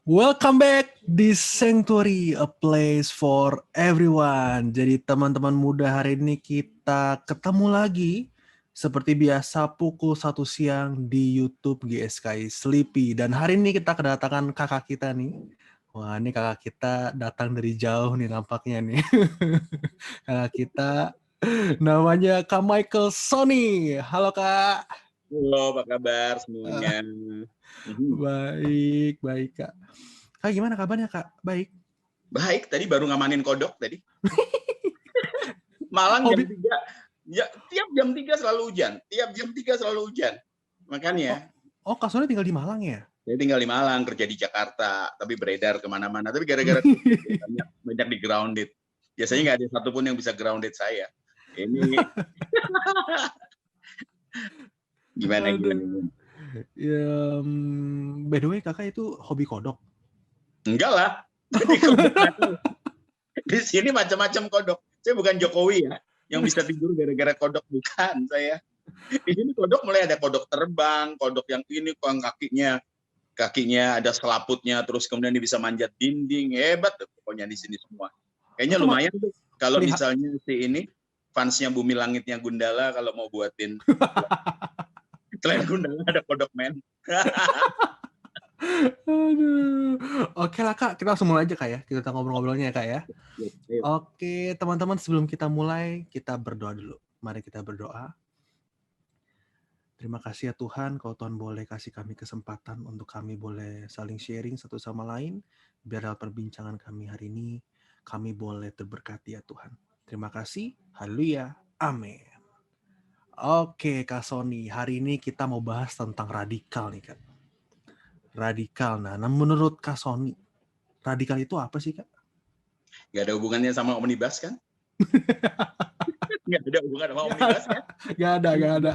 Welcome back di Sanctuary, a place for everyone. Jadi teman-teman muda, hari ini kita ketemu lagi seperti biasa pukul 1 siang di YouTube GSKI Sleepy. Dan hari ini kita kedatangan kakak kita nih. Wah, ini kakak kita datang dari jauh nih nampaknya nih. Kakak kita namanya Kak Michael Sony. Halo Kak. Halo, apa kabar semuanya? Baik, baik Kak. Kak, gimana kabarnya Kak? Baik. Baik, tadi baru ngamanin kodok tadi. Malang jam Hobi. 3. Ya, tiap jam 3 selalu hujan. Tiap jam 3 selalu hujan. Makanya. Kak Sony tinggal di Malang ya? Saya tinggal di Malang, kerja di Jakarta, tapi beredar kemana-mana. Tapi gara-gara banyak di grounded. Biasanya nggak ada satupun yang bisa grounded saya. Ini gimana? Ya, by the way, kakak itu hobi kodok? Enggak lah. Di sini macam-macam kodok. Saya bukan Jokowi ya, yang bisa tidur gara-gara kodok, bukan saya. Di sini kodok mulai ada kodok terbang, kodok yang ini kakinya ada selaputnya, terus kemudian dia bisa manjat dinding, hebat tuh pokoknya di sini semua. Kayaknya lumayan tuh kalau misalnya si ini fansnya Bumi Langitnya Gundala kalau mau buatin selain Gundala ada kodok men. Aduh. Oke lah Kak, kita langsung mulai aja Kak ya. Kita ngobrol-ngobrolnya ya Kak ya. Oke, teman-teman, sebelum kita mulai, kita berdoa dulu. Mari kita berdoa. Terima kasih ya Tuhan, kalau Tuhan boleh kasih kami kesempatan untuk kami boleh saling sharing satu sama lain, biar dalam perbincangan kami hari ini, kami boleh terberkati ya Tuhan. Terima kasih, haleluya, amin. Oke Kak Sony, hari ini kita mau bahas tentang radikal nih Kak. Radikal, nah menurut Kak Sony, radikal itu apa sih Kak? Gak ada hubungannya sama omnibus kan? Gak ada hubungan sama omnibus kan? Gak ada.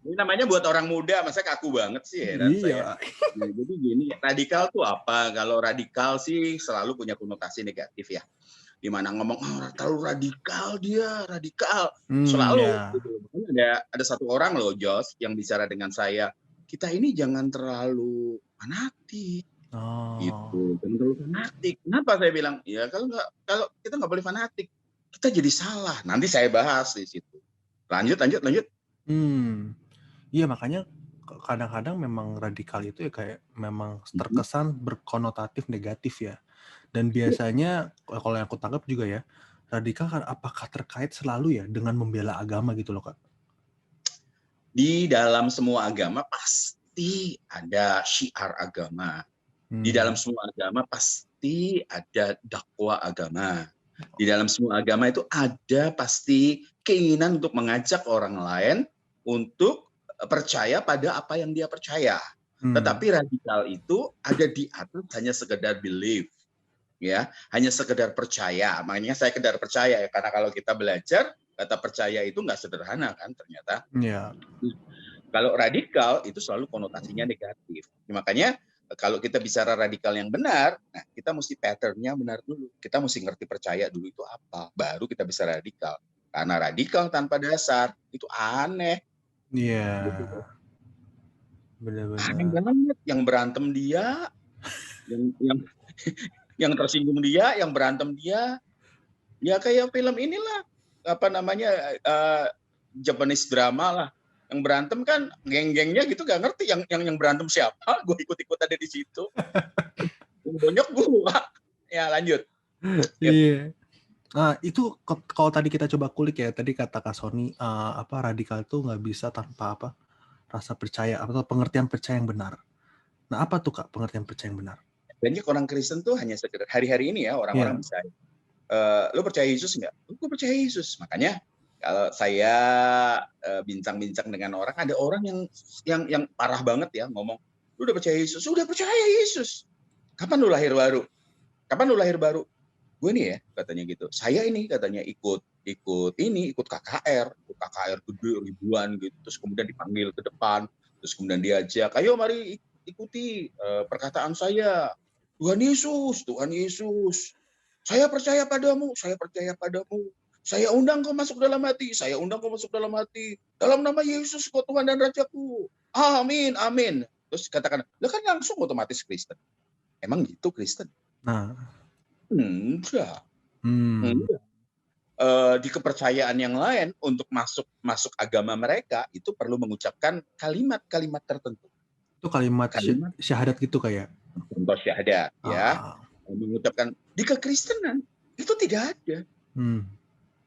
Ini namanya buat orang muda, masa kaku banget sih heran saya. Nah, jadi gini, radikal tuh apa? Kalau radikal sih selalu punya konotasi negatif ya. Dimana ngomong terlalu radikal dia, radikal. Selalu. Ya. Gitu. Ada satu orang loh, Jos, yang bicara dengan saya, kita ini jangan terlalu fanatik. Gitu, jangan terlalu fanatik. Kenapa saya bilang? Ya kalau kita nggak boleh fanatik, kita jadi salah. Nanti saya bahas di situ. Lanjut. Iya, makanya kadang-kadang memang radikal itu ya kayak memang terkesan berkonotatif negatif ya. Dan biasanya kalau yang aku tangkap juga ya, radikal kan apakah terkait selalu ya dengan membela agama gitu loh Kak? Di dalam semua agama pasti ada syiar agama. Di dalam semua agama pasti ada dakwah agama. Di dalam semua agama itu ada pasti keinginan untuk mengajak orang lain untuk percaya pada apa yang dia percaya. Tetapi radikal itu ada di atas hanya sekedar belief, ya, hanya sekedar percaya. Makanya saya sekedar percaya ya, karena kalau kita belajar kata percaya itu nggak sederhana kan ternyata. Iya. Kalau radikal itu selalu konotasinya negatif. Makanya kalau kita bicara radikal yang benar, nah kita mesti pattern-nya benar dulu. Kita mesti ngerti percaya dulu itu apa, baru kita bisa radikal. Karena radikal tanpa dasar itu aneh. Iya. Gitu. Benar-benar. Aneh banget. Yang berantem dia, yang tersinggung dia, yang berantem dia, ya kayak film inilah, apa namanya, Japanese drama lah. Yang berantem kan geng-gengnya gitu, gak ngerti yang berantem siapa, gue ikut-ikut ada di situ. Bonyok gue. Ya lanjut. Iya. Nah itu kalau tadi kita coba kulik ya, tadi kata Kak Sony radikal itu nggak bisa tanpa apa rasa percaya atau pengertian percaya yang benar. Nah apa tuh Kak pengertian percaya yang benar? Banyak orang Kristen tuh hanya sekedar hari-hari ini ya orang-orang bisa, lo percaya Yesus nggak? Gue percaya Yesus. Makanya kalau saya bincang-bincang dengan orang, ada orang yang parah banget ya ngomong, lu udah percaya Yesus? Udah percaya Yesus. Kapan lu lahir baru? Gue nih ya katanya gitu. Saya ini katanya ikut KKR gede ribuan gitu. Terus kemudian dipanggil ke depan, terus kemudian diajak, ayo mari ikuti perkataan saya. Tuhan Yesus. Saya percaya padamu. Saya undang kau masuk dalam hati. Dalam nama Yesus kau Tuhan dan Rajaku. Amin. Terus katakan, "Lah kan langsung otomatis Kristen." Emang gitu Kristen? Nah. Enggak. Hmm. Enggak. Di kepercayaan yang lain untuk masuk agama mereka itu perlu mengucapkan kalimat-kalimat tertentu. Itu kalimat Kalimat syahadat gitu kayak. contoh syahadat ya, Ah. mengucapkan. Di kekristenan itu tidak ada. Hmm.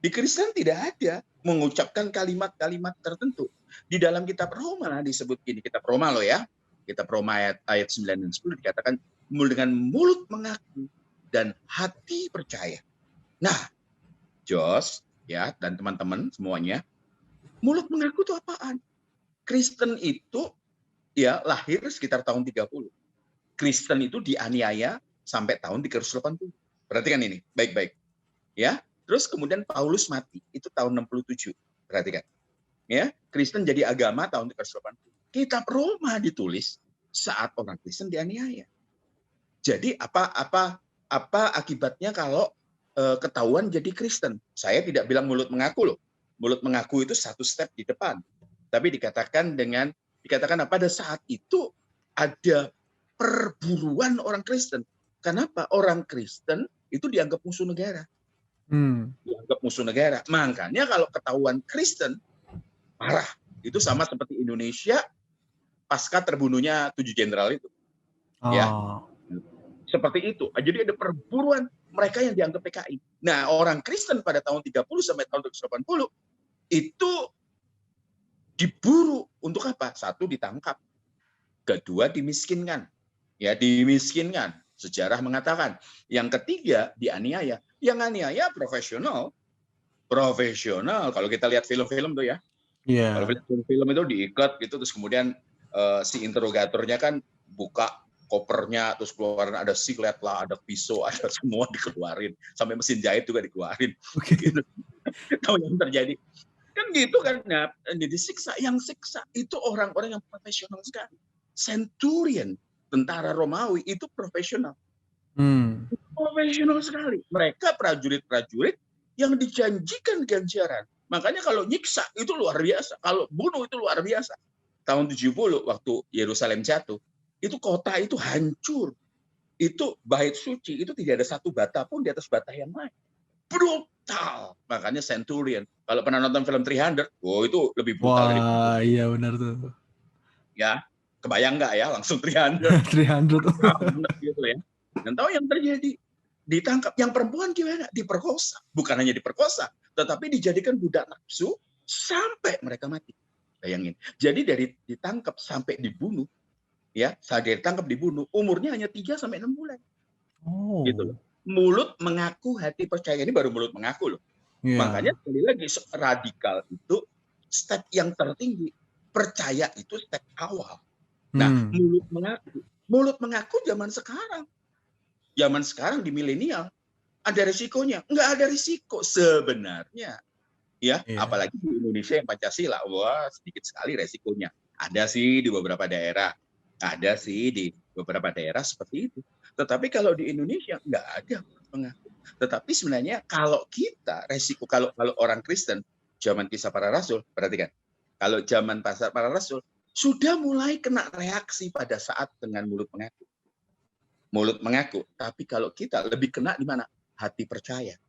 Di Kristen tidak ada mengucapkan kalimat-kalimat tertentu. Di dalam kitab Roma disebut gini, kitab Roma loh ya. Kitab Roma ayat 9 dan 10 dikatakan dengan mulut mengaku dan hati percaya. Nah, Jos ya dan teman-teman semuanya, mulut mengaku itu apaan? Kristen itu ya lahir sekitar tahun 30. Kristen itu dianiaya sampai tahun 380. Perhatikan ini, baik-baik. Ya, terus kemudian Paulus mati, itu tahun 67. Perhatikan. Ya, Kristen jadi agama tahun 380. Kitab Roma ditulis saat orang Kristen dianiaya. Jadi apa akibatnya kalau ketahuan jadi Kristen? Saya tidak bilang mulut mengaku loh. Mulut mengaku itu satu step di depan. Tapi dikatakan pada saat itu ada perburuan orang Kristen. Kenapa? Orang Kristen itu dianggap musuh negara. Dianggap musuh negara. Makanya kalau ketahuan Kristen, parah. Itu sama seperti Indonesia pasca terbunuhnya 7 jenderal itu. Ya, seperti itu. Jadi ada perburuan mereka yang dianggap PKI. Nah, orang Kristen pada tahun 30 sampai tahun 80 itu diburu untuk apa? Satu, ditangkap. Kedua, dimiskinkan. Ya, dimiskinkan. Sejarah mengatakan. Yang ketiga, dianiaya. Yang aniaya profesional. Kalau kita lihat film-film tuh ya. Yeah. Kalau film itu diikat gitu, terus kemudian si interrogatornya kan buka kopernya, terus keluarin ada silet lah, ada pisau, ada semua dikeluarin, sampai mesin jahit juga dikeluarin. Okay. Tahu yang terjadi kan gitu kan? Nah, disiksa, yang siksa itu orang-orang yang profesional sekali. Centurion, tentara Romawi itu profesional. Profesional sekali. Mereka prajurit-prajurit yang dijanjikan ganjaran. Makanya kalau nyiksa itu luar biasa. Kalau bunuh itu luar biasa. Tahun 70 waktu Yerusalem jatuh, itu kota itu hancur. Itu bait suci, itu tidak ada satu bata pun di atas bata yang lain. Brutal. Makanya Centurion. Kalau pernah nonton film 300, itu lebih brutal dari. Wah, iya benar tuh. Ya, kebayang nggak ya langsung 300? 300. Gitu ya. Dan tahu yang terjadi? Ditangkap. Yang perempuan gimana? Diperkosa. Bukan hanya diperkosa, tetapi dijadikan budak nafsu sampai mereka mati. Bayangin. Jadi dari ditangkap sampai dibunuh, ya, saat dia ditangkap dibunuh, umurnya hanya 3 sampai 6 bulan. Gitu loh. Mulut mengaku, hati percaya. Ini baru mulut mengaku loh. Yeah. Makanya sekali lagi, radikal itu step yang tertinggi. Percaya itu step awal. Nah, mulut mengaku zaman sekarang di milenial ada risikonya. Nggak ada risiko sebenarnya. Ya, apalagi di Indonesia yang Pancasila, wah sedikit sekali resikonya. Ada sih di beberapa daerah, seperti itu. Tetapi kalau di Indonesia nggak ada mengaku. Tetapi sebenarnya kalau kita kalau orang Kristen zaman Kisah Para Rasul, perhatikan, kalau zaman Para Rasul sudah mulai kena reaksi pada saat dengan mulut mengaku. Tapi kalau kita lebih kena di mana? Hati percaya.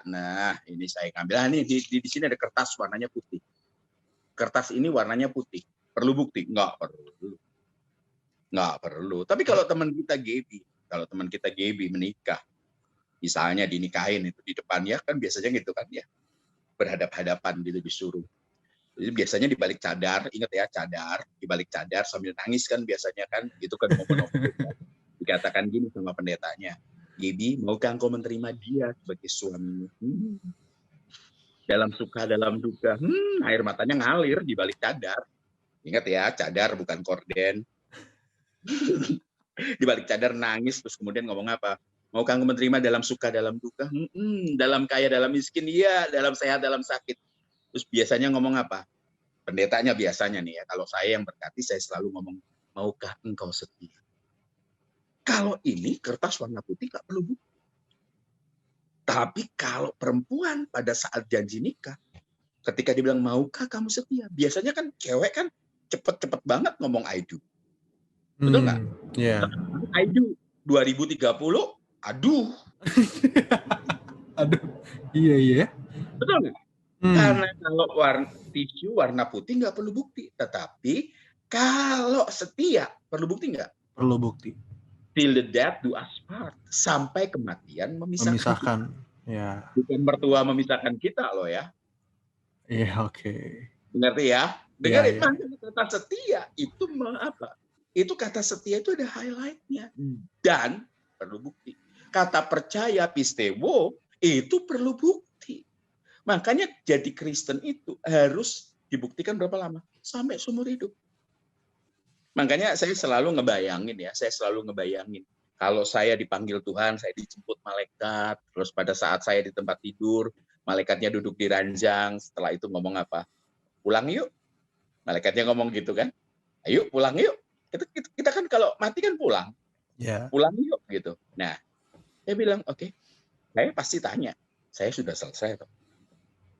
Nah ini saya ambil. Ini di sini ada kertas warnanya putih. Kertas ini warnanya putih. Perlu bukti? Nggak perlu. Tapi kalau teman kita Gaby menikah, misalnya dinikahin itu di depannya kan biasanya gitu kan ya, berhadap-hadapan gitu disuruh. Jadi biasanya di balik cadar, ingat ya di balik cadar sambil nangis kan biasanya kan, itu kan momen-momen dikatakan gini sama pendetanya, Gaby, maukah engkau menerima dia sebagai suami? Dalam suka, dalam duka, air matanya ngalir di balik cadar. Ingat ya, cadar bukan korden. Di balik cadar nangis, terus kemudian ngomong apa? Maukah engkau menerima dalam suka, dalam duka? Dalam kaya, dalam miskin, iya. Dalam sehat, dalam sakit. Terus biasanya ngomong apa? Pendetanya biasanya nih ya, kalau saya yang berkati, saya selalu ngomong, maukah engkau setia? Kalau ini kertas warna putih nggak perlu bukti. Tapi kalau perempuan pada saat janji nikah, ketika dibilang maukah kamu setia, biasanya kan cewek kan cepet-cepet banget ngomong I do. Betul nggak? Iya. I do 2030, aduh. Aduh, iya. Betul nggak? Karena kalau tisu warna putih nggak perlu bukti. Tetapi kalau setia perlu bukti nggak? Perlu bukti. Till the death do us part. Sampai kematian memisahkan. Ya. Bukan mertua memisahkan kita loh ya. Iya, oke. Mengerti ya? Dengarin, kata setia itu apa? Itu kata setia itu ada highlight-nya. Dan perlu bukti. Kata percaya, pistewo, itu perlu bukti. Makanya jadi Kristen itu harus dibuktikan berapa lama? Sampai seumur hidup. Makanya saya selalu ngebayangin. Kalau saya dipanggil Tuhan, saya dijemput malaikat, terus pada saat saya di tempat tidur, malaikatnya duduk di ranjang, setelah itu ngomong apa? Pulang yuk. Malaikatnya ngomong gitu kan. Ayo pulang yuk. Kita kan kalau mati kan pulang. Yeah. Pulang yuk gitu. Nah, saya bilang, oke. Saya pasti tanya. Saya sudah selesai.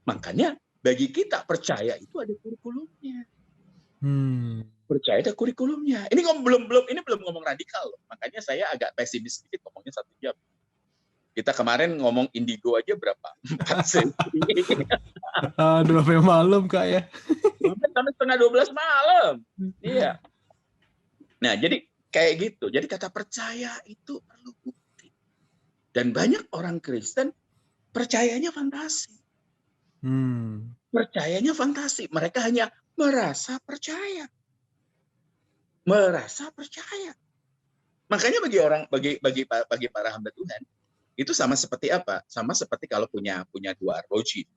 Makanya bagi kita percaya itu ada kurikulumnya. Percaya ada kurikulumnya. Ini belum ngomong radikal loh. Makanya saya agak pesimis sedikit ngomongnya 1 jam. Kita kemarin ngomong indigo aja berapa? 4 sesi. Aduh, sampai malam Kak ya. Sampai setengah 12 malam. Iya. Nah, jadi kayak gitu. Jadi kata percaya itu perlu bukti. Dan banyak orang Kristen percayanya fantasi. Percayanya fantasi. Mereka hanya merasa percaya. Makanya bagi para hamba Tuhan itu sama seperti apa? Sama seperti kalau punya 2 arloji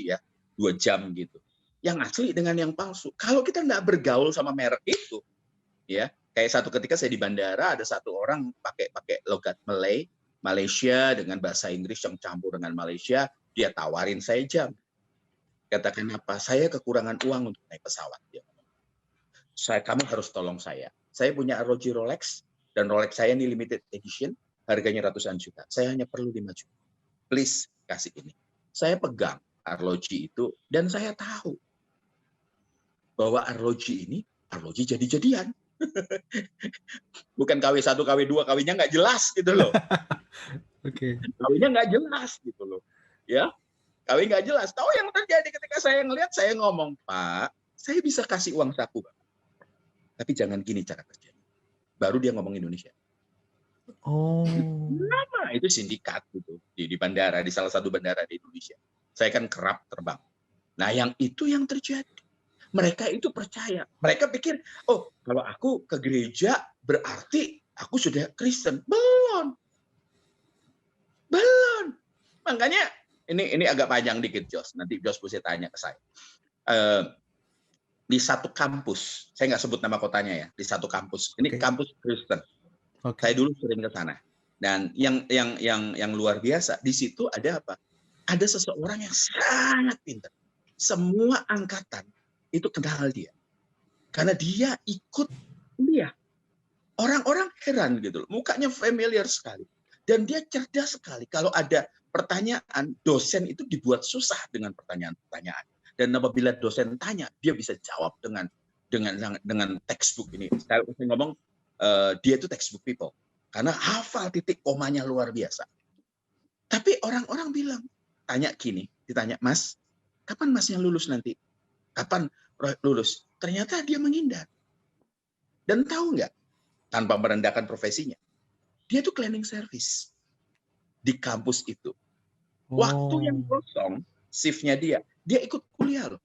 ya, 2 jam gitu. Yang asli dengan yang palsu. Kalau kita nggak bergaul sama merek itu, ya kayak satu ketika saya di bandara ada satu orang pakai logat Malaysia dengan bahasa Inggris yang campur dengan Malaysia, dia tawarin saya jam. Katakan apa? Saya kekurangan uang untuk naik pesawat. Kamu harus tolong saya. Saya punya arloji Rolex dan Rolex saya ini limited edition, harganya ratusan juta. Saya hanya perlu 5 juta. Please kasih ini. Saya pegang arloji itu dan saya tahu bahwa arloji ini arloji jadi-jadian. Bukan KW1, KW2, kawinnya nggak jelas gitu loh. Oke. Kawinnya nggak jelas gitu loh. Ya, kawin nggak jelas. Tahu yang terjadi ketika saya ngelihat, saya ngomong, Pak, saya bisa kasih uang saku, Pak. Tapi jangan gini cara kerjanya. Baru dia ngomong Indonesia. Nama itu sindikat gitu di bandara, di salah satu bandara di Indonesia. Saya kan kerap terbang. Nah, yang terjadi. Mereka itu percaya. Mereka pikir, oh, kalau aku ke gereja berarti aku sudah Kristen. Belum. Makanya ini agak panjang dikit, Jos. Nanti Jos bisa tanya ke saya. Di satu kampus, saya nggak sebut nama kotanya ya, di satu kampus. Ini kampus Kristen. Saya dulu sering ke sana. Dan yang luar biasa, di situ ada apa? Ada seseorang yang sangat pintar. Semua angkatan itu kenal dia. Karena dia ikut kuliah. Orang-orang heran gitu loh. Mukanya familiar sekali. Dan dia cerdas sekali. Kalau ada pertanyaan, dosen itu dibuat susah dengan pertanyaan-pertanyaan. Dan apabila dosen tanya, dia bisa jawab dengan textbook ini. Saya ngomong, dia itu textbook people. Karena hafal titik komanya luar biasa. Tapi orang-orang bilang, ditanya, Mas, kapan Masnya lulus nanti? Kapan lulus? Ternyata dia menghindar. Dan tahu nggak, tanpa merendahkan profesinya, dia tuh cleaning service di kampus itu. Waktu yang kosong, shift-nya dia ikut kuliah loh.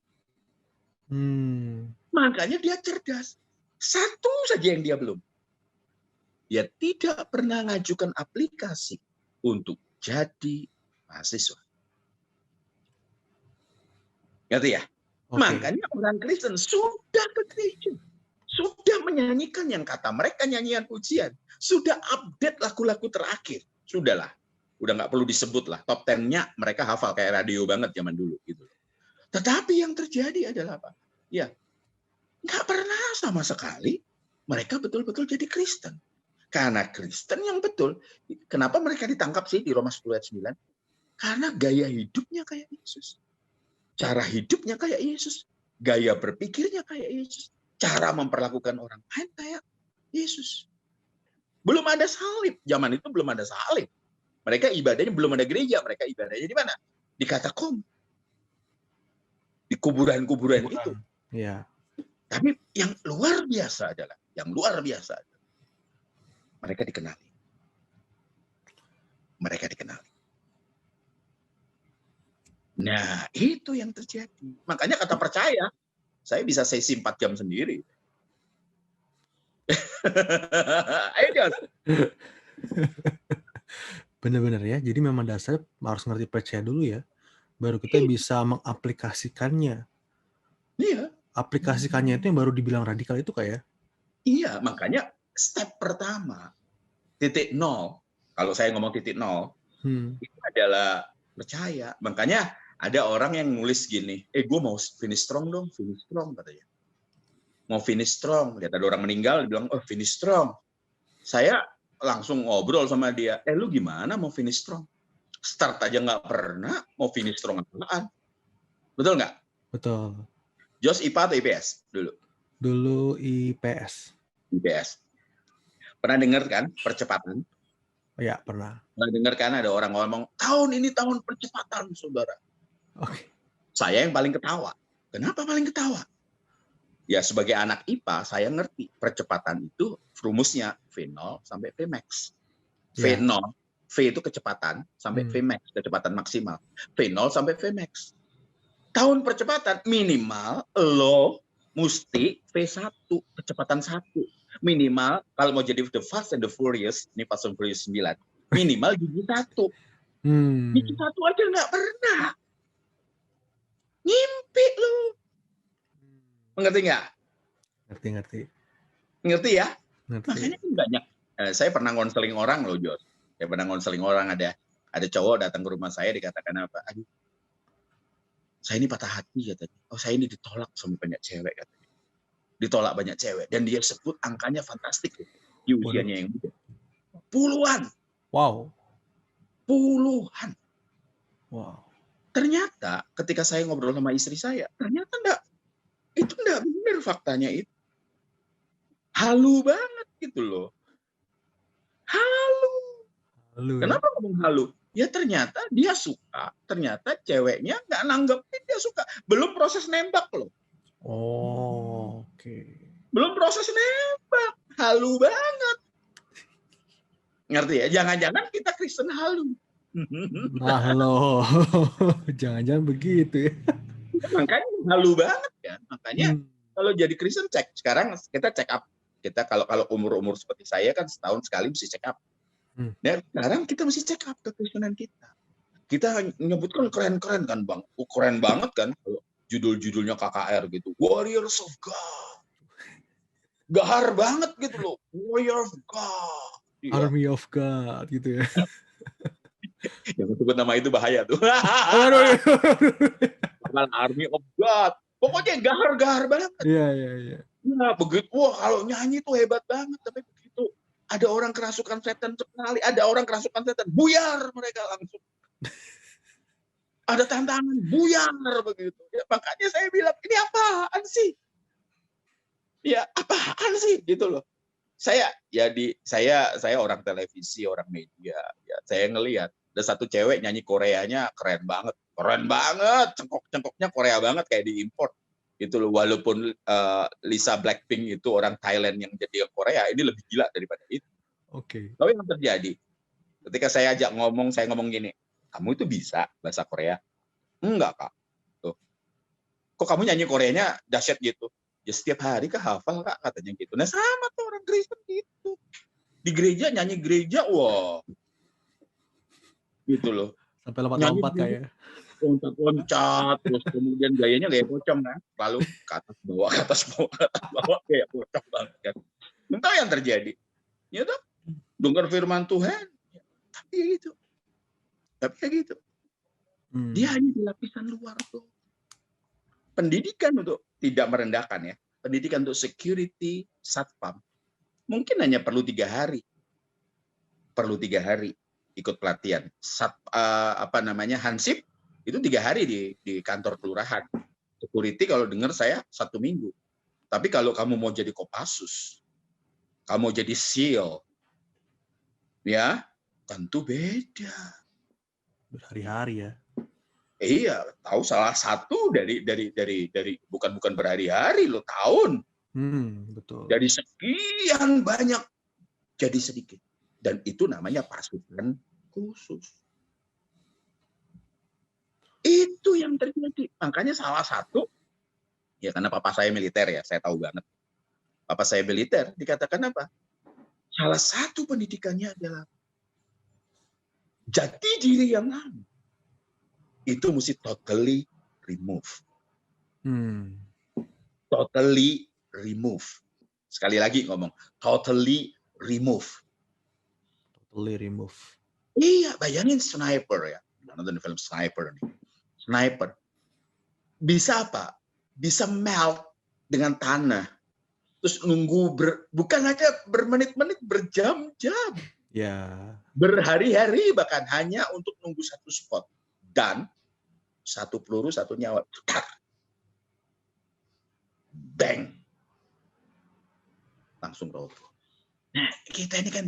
Makanya dia cerdas. Satu saja yang dia belum. Dia tidak pernah ngajukan aplikasi untuk jadi mahasiswa. Ngerti ya? Makanya orang Kristen sudah ke gereja. Sudah menyanyikan yang kata mereka nyanyian pujian. Sudah update lagu-lagu terakhir. Sudahlah. Udah nggak perlu disebut lah. Top 10-nya mereka hafal kayak radio banget zaman dulu. Gitu. Tetapi yang terjadi adalah apa? Ya, nggak pernah sama sekali mereka betul-betul jadi Kristen. Karena Kristen yang betul. Kenapa mereka ditangkap sih di Roma 10 ayat 9? Karena gaya hidupnya kayak Yesus. Cara hidupnya kayak Yesus. Gaya berpikirnya kayak Yesus. cara memperlakukan orang lain kayak Yesus. Belum ada salib. Zaman itu belum ada salib. Mereka ibadahnya belum ada gereja. Mereka ibadahnya di mana? Di katakom. Di kuburan-kuburan itu. Iya. Tapi yang luar biasa adalah, mereka dikenali. Mereka dikenali. Nah, itu yang terjadi. Makanya kata percaya, saya bisa sesi 4 jam sendiri. Ayo, Jos. Benar-benar ya. Jadi memang dasarnya harus ngerti percaya dulu ya. Baru kita bisa mengaplikasikannya. Iya. Aplikasikannya itu yang baru dibilang radikal itu kayak. Iya, makanya step pertama, titik nol. Kalau saya ngomong titik nol, itu adalah percaya. Makanya ada orang yang nulis gini, gue mau finish strong dong, finish strong katanya. Mau finish strong, lihat ada orang meninggal, dia bilang, oh finish strong. Saya langsung ngobrol sama dia, lu gimana mau finish strong? Start aja nggak pernah, mau finish strong apaan? Betul nggak? Betul. Jos IPA atau IPS dulu? Dulu IPS. IPS. Pernah dengar kan percepatan? Ya, pernah. Pernah dengar kan ada orang ngomong, tahun ini tahun percepatan, saudara. Oke. Saya yang paling ketawa. Kenapa paling ketawa? Ya sebagai anak IPA, saya ngerti percepatan itu rumusnya V0 sampai Vmax. V0, V itu kecepatan sampai Vmax, kecepatan maksimal. V0 sampai Vmax. Tahun percepatan minimal lo mesti V1, kecepatan 1. Minimal kalau mau jadi The Fast and the Furious, ini Fast and Furious 9, minimal gigi 1. Gigi 1 aja nggak pernah. Ngimpi lu. Mengerti nggak? Ngerti. Ngerti ya? Ngerti. Makanya kan banyak. Saya pernah ngonseling orang loh, Jos. Saya pernah ngonseling orang, ada cowok datang ke rumah saya dikatakan apa? Aduh, saya ini patah hati katanya. Oh, saya ini ditolak sama banyak cewek katanya. Ditolak banyak cewek dan dia sebut angkanya fantastik di usianya yang muda. Puluhan. Wow. Puluhan. Wow. Ternyata ketika saya ngobrol sama istri saya, ternyata itu enggak benar faktanya itu. Halu banget gitu loh. Halu. Kenapa ngomong halu? Ya ternyata dia suka, ternyata ceweknya nggak nanggepin dia suka. Belum proses nembak loh. Oh, oke. Belum proses nembak. Halu banget. Ngerti ya? Jangan-jangan kita Kristen halu. Nah loh, jangan-jangan begitu ya. Makanya halu banget kan. Makanya kalau jadi Kristen cek. Sekarang kita check up. Kita kalau umur-umur seperti saya kan setahun sekali mesti check up. Dan sekarang kita mesti check up kekristenan kita. Kita nyebutkan keren-keren kan Bang. Keren banget kan kalau judul-judulnya KKR gitu. Warriors of God. Gahar banget gitu loh. Warrior of God. Army of God gitu ya. Yang sebut nama itu bahaya tuh. Army of God. Pokoknya gahar-gahar banget. Iya. Nah, begitu. Wah, kalau nyanyi tuh hebat banget. Tapi begitu ada orang kerasukan setan sekali, ada orang kerasukan setan, buyar mereka langsung. Ada tantangan, buyar begitu. Ya, makanya saya bilang, ini apaan sih? Ya, apaan sih gitu loh. Saya orang televisi, orang media. Ya, saya ngelihat ada satu cewek nyanyi Koreanya keren banget, cengkok-cengkoknya Korea banget kayak diimport gitu loh. Walaupun Lisa Blackpink itu orang Thailand yang jadi Korea, ini lebih gila daripada itu. Oke. Tapi yang terjadi ketika saya ajak ngomong, saya ngomong gini, kamu itu bisa bahasa Korea? Enggak kak. Tuh. Kok kamu nyanyi Koreanya dahsyat gitu? Ya setiap hari hafal kak katanya gitu. Nah sama tuh orang Kristen gitu. Di gereja nyanyi gereja, wah gitu loh. Sampai lompat-lompat kayak. Loncat-loncat, terus kemudian gayanya kayak pocong kan. Lalu ke atas bawah kayak pocong banget kan. Entah yang terjadi. Ya tuh, dengar firman Tuhan. Tapi kayak gitu. Dia hanya di lapisan luar tuh. Pendidikan untuk tidak merendahkan ya. Pendidikan untuk security satpam. Mungkin hanya perlu 3 hari. Perlu 3 hari ikut pelatihan. Hansip itu 3 hari di kantor kelurahan. Security kalau dengar saya 1 minggu. Tapi kalau kamu mau jadi Kopassus, kamu mau jadi SEAL, ya tentu beda. Berhari-hari ya. Iya, tahu salah satu dari bukan berhari-hari loh, tahun. Betul. Dari sekian banyak jadi sedikit. Dan itu namanya pasukan khusus. Itu yang terjadi. Makanya salah satu, ya karena papa saya militer ya, saya tahu banget. Papa saya militer, dikatakan apa? Salah satu pendidikannya adalah jati diri yang lama. Itu mesti totally remove. Totally remove. Sekali lagi ngomong, totally remove. Totally remove. Iya, bayangin sniper ya. Nonton film sniper nih. Sniper. Bisa apa? Bisa melt dengan tanah. Terus nunggu, bukan aja bermenit-menit, berjam-jam. Ya. Berhari-hari bahkan hanya untuk nunggu satu spot. Dan satu peluru, satu nyawa. Bang. Langsung roboh. Nah, kita ini kan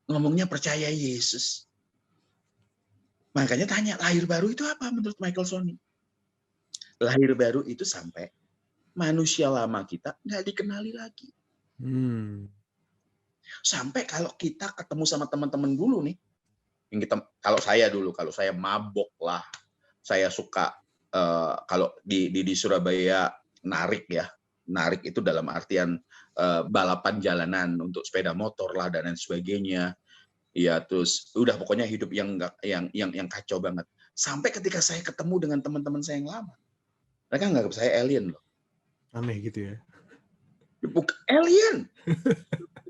ngomongnya percaya Yesus. Makanya tanya, lahir baru itu apa menurut Michael Sony? Lahir baru itu sampai manusia lama kita nggak dikenali lagi. Sampai kalau kita ketemu sama teman-teman dulu nih, yang kita, kalau saya mabok lah, saya suka kalau di Surabaya narik itu dalam artian balapan jalanan untuk sepeda motor lah dan lain sebagainya. Ya terus udah pokoknya hidup yang kacau banget. Sampai ketika saya ketemu dengan teman-teman saya yang lama, mereka nganggap saya alien loh. Aneh gitu ya. Bukan alien.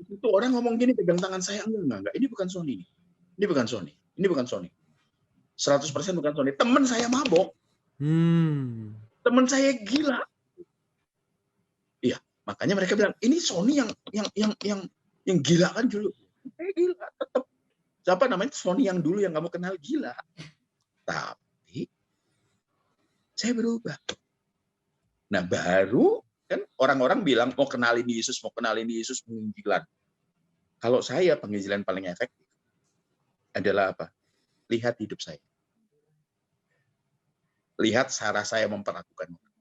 Itu orang ngomong gini, pegang tangan saya, enggak. Ini bukan Sony. Ini bukan Sony. Ini bukan Sony. 100% bukan Sony. Teman saya mabok. Teman saya gila. Iya, makanya mereka bilang, ini Sony yang gila kan dulu. Gila, tetap. Siapa namanya Sony yang dulu yang kamu kenal gila. Tapi saya berubah. Nah, baru kan orang-orang bilang mau kenalin Yesus penginjilan. Kalau saya penginjilan paling efektif adalah apa? Lihat hidup saya. Lihat cara saya memperlakukan orang.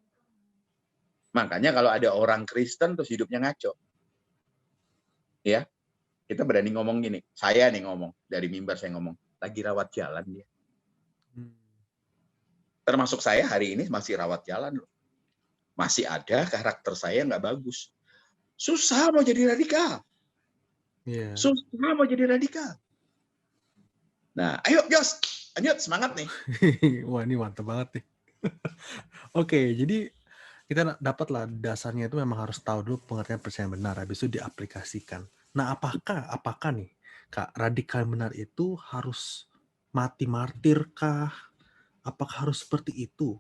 Makanya kalau ada orang Kristen terus hidupnya ngaco. Ya, kita berani ngomong gini. Saya nih ngomong, dari mimbar saya ngomong, lagi rawat jalan dia. Termasuk saya hari ini masih rawat jalan loh. Masih ada karakter saya nggak bagus. Susah mau jadi radikal. Susah mau jadi radikal. Nah, ayo Jos, lanjut semangat nih. Wah, ini mantap banget nih. Oke, jadi kita dapatlah dasarnya itu memang harus tahu dulu pengertian percaya benar, habis itu diaplikasikan. Nah, apakah nih, Kak, radikal benar itu harus mati martir kah? Apakah harus seperti itu?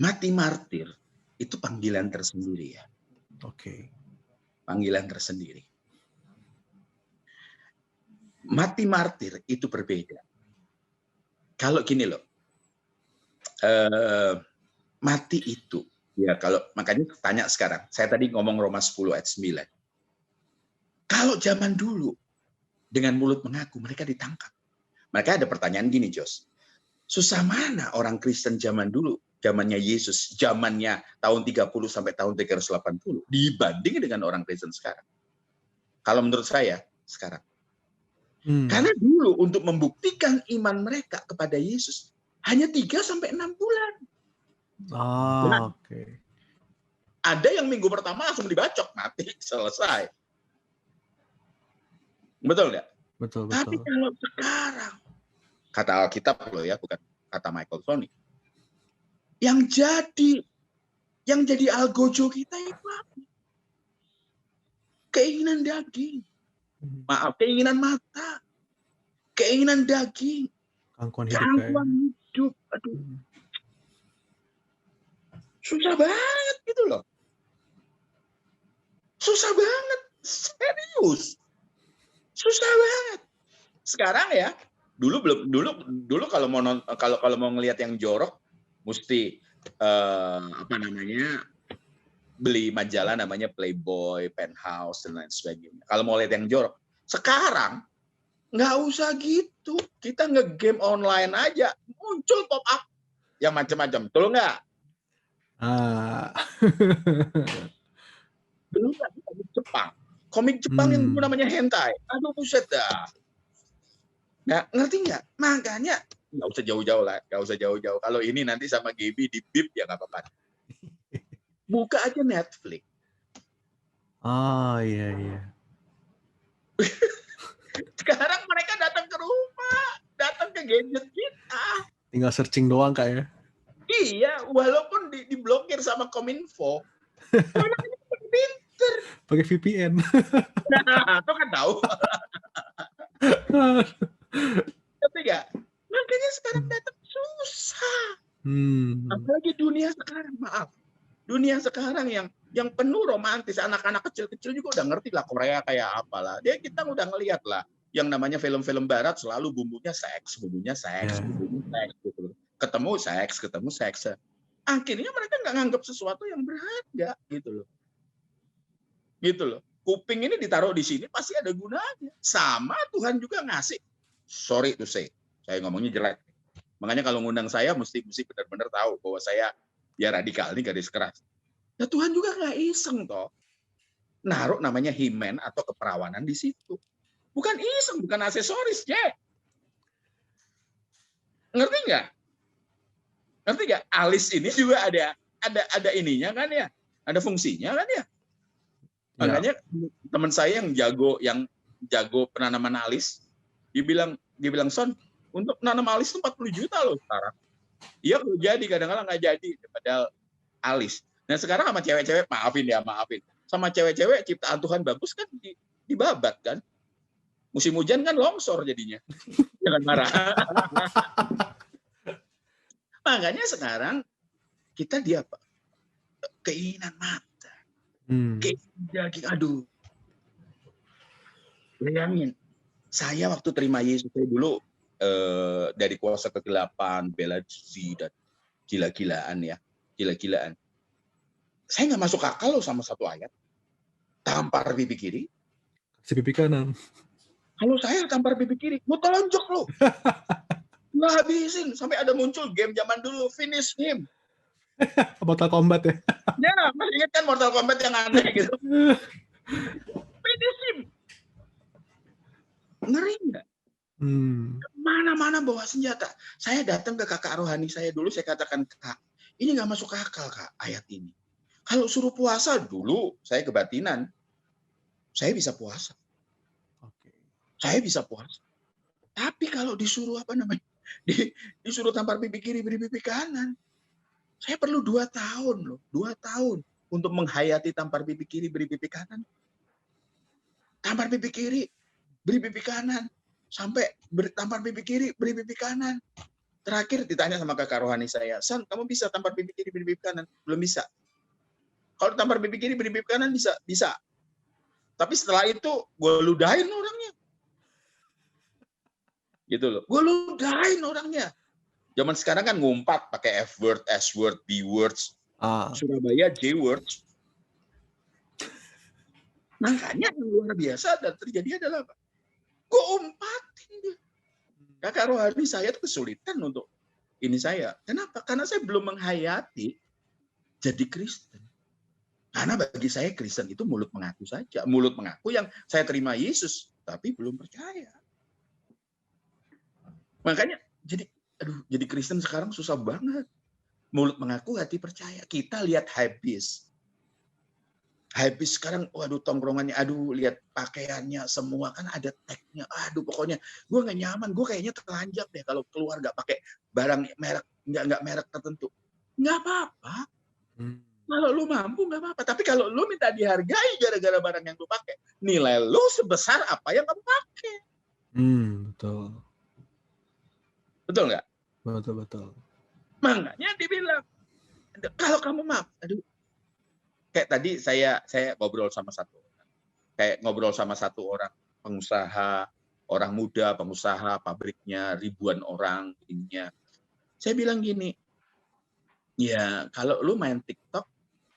Mati martir itu panggilan tersendiri ya. Oke. Panggilan tersendiri. Mati martir itu berbeda. Kalau gini loh, mati itu, ya kalau makanya tanya sekarang, saya tadi ngomong Roma 10 ayat 9. Kalau zaman dulu, dengan mulut mengaku, mereka ditangkap. Mereka ada pertanyaan gini, Jos. Susah mana orang Kristen zaman dulu, zamannya Yesus, zamannya tahun 30 sampai tahun 380, dibanding dengan orang Kristen sekarang. Kalau menurut saya, sekarang. Karena dulu untuk membuktikan iman mereka kepada Yesus, hanya 3 sampai 6 bulan. Oke. Ada yang minggu pertama langsung dibacok, mati, selesai. Betul nggak? Betul. Tapi kalau sekarang, kata Alkitab loh ya, bukan kata Michael Sony, yang jadi algojo kita itu apa? Keinginan daging. Maaf, keinginan mata. Keinginan daging. Gangguan hidup. Aduh. Susah banget gitu loh. Susah banget. Serius. Susah banget. Sekarang ya, dulu kalau mau ngelihat yang jorok mesti beli majalah namanya Playboy, Penthouse, dan lain sebagainya. Kalau mau lihat yang jorok, sekarang nggak usah gitu. Kita nge-game online aja, muncul pop up yang macam-macam. Betul nggak? Belum lagi komik Jepang. Komik Jepang yang dulu namanya hentai. Aduh, buset dah. Nah, ngerti nggak? Makanya nggak usah jauh-jauh lah. Nggak usah jauh-jauh. Kalau ini nanti sama Gaby di bip ya nggak apa-apa. Buka aja Netflix. Oh iya. Sekarang mereka datang ke rumah, datang ke gadget kita. Tinggal searching doang Kak ya. Iya, walaupun diblokir sama Kominfo. Anaknya pinter. Pakai VPN. Nah, itu kan tahu. Tapi nggak? Makanya sekarang datang susah. Apalagi dunia sekarang, maaf. Dunia sekarang yang penuh romantis, anak-anak kecil-kecil juga udah ngerti lah Korea kayak apalah. Kita udah ngelihat lah yang namanya film-film barat selalu bumbunya seks gitu. Ketemu seks. Akhirnya mereka nggak nganggap sesuatu yang berharga gitu loh. Kuping ini ditaruh di sini pasti ada gunanya. Sama Tuhan juga ngasih. Sorry to say, saya ngomongnya jelek. Makanya kalau ngundang saya mesti benar-benar tahu bahwa saya ya radikal, ini garis keras. Nah, Tuhan juga nggak iseng toh. Naruh namanya himen atau keperawanan di situ. Bukan iseng, bukan aksesoris, Jack. Ngerti nggak? Alis ini juga ada ininya kan ya? Ada fungsinya kan ya? Makanya teman saya yang jago penanaman alis, dia bilang Son, untuk nanam alis itu 40 juta loh sekarang. Iya, jadi kadang-kadang nggak jadi, padahal alis. Nah sekarang sama cewek-cewek, maafin. Sama cewek-cewek ciptaan Tuhan bagus kan dibabat kan. Musim hujan kan longsor jadinya. Jangan marah. Makanya sekarang kita apa? Keinginan mata. Keinginan daging. Aduh. Bayangin, saya waktu terima Yesus saya dulu dari kuasa kegelapan, bela diri dan gila-gilaan. Saya nggak masuk akal loh sama satu ayat. Tampar pipi kiri. Si pipi kanan. Kalau saya tampar pipi kiri, mau tonjok loh. Nggak habisin. Sampai ada muncul game zaman dulu, finish him. Mortal Kombat ya? Ya, masih ingat kan Mortal Kombat yang aneh gitu. Finish him. Ngeri nggak? Mana-mana bawa senjata. Saya datang ke kakak rohani saya dulu, saya katakan, Kak, ini nggak masuk akal, Kak, ayat ini. Kalau suruh puasa dulu, saya kebatinan. Saya bisa puasa. Saya bisa puasa. Tapi kalau disuruh disuruh tampar pipi kiri, beri pipi kanan. Saya perlu 2 tahun loh. 2 tahun untuk menghayati tampar pipi kiri, beri pipi kanan. Tampar pipi kiri, beri pipi kanan. Sampai tampar pipi kiri, beri pipi kanan. Terakhir ditanya sama kakak rohani saya, San, kamu bisa tampar pipi kiri, beri pipi kanan? Belum bisa. Kalau tampar pipi kiri, beri pipi kanan bisa. Tapi setelah itu gue ludahin orangnya. Gitu loh. Gue ludahin orangnya. Zaman sekarang kan ngumpat pakai F-word, S-word, B-words. Surabaya J-words. Makanya yang luar biasa dan terjadi adalah apa? Gue umpatin dia. Kakak rohani saya itu kesulitan untuk ini saya. Kenapa? Karena saya belum menghayati jadi Kristen. Karena bagi saya Kristen itu mulut mengaku saja. Mulut mengaku yang saya terima Yesus, tapi belum percaya. Makanya jadi Kristen sekarang susah banget. Mulut mengaku, hati percaya. Kita lihat habis sekarang, waduh tongkrongannya, aduh lihat pakaiannya semua kan ada tagnya, aduh pokoknya gue nggak nyaman, gue kayaknya telanjang deh kalau keluar nggak pakai barang merek, nggak merek tertentu. Nggak apa-apa. Kalau lu mampu nggak apa-apa. Tapi kalau lu minta dihargai gara-gara barang yang lu pakai, nilai lu sebesar apa yang kamu pakai. Betul. Betul nggak? Betul. Makanya dibilang, kalau kamu aduh, kayak tadi saya ngobrol sama satu orang pengusaha, orang muda, pengusaha pabriknya ribuan orang ininya. Saya bilang gini, ya kalau lu main TikTok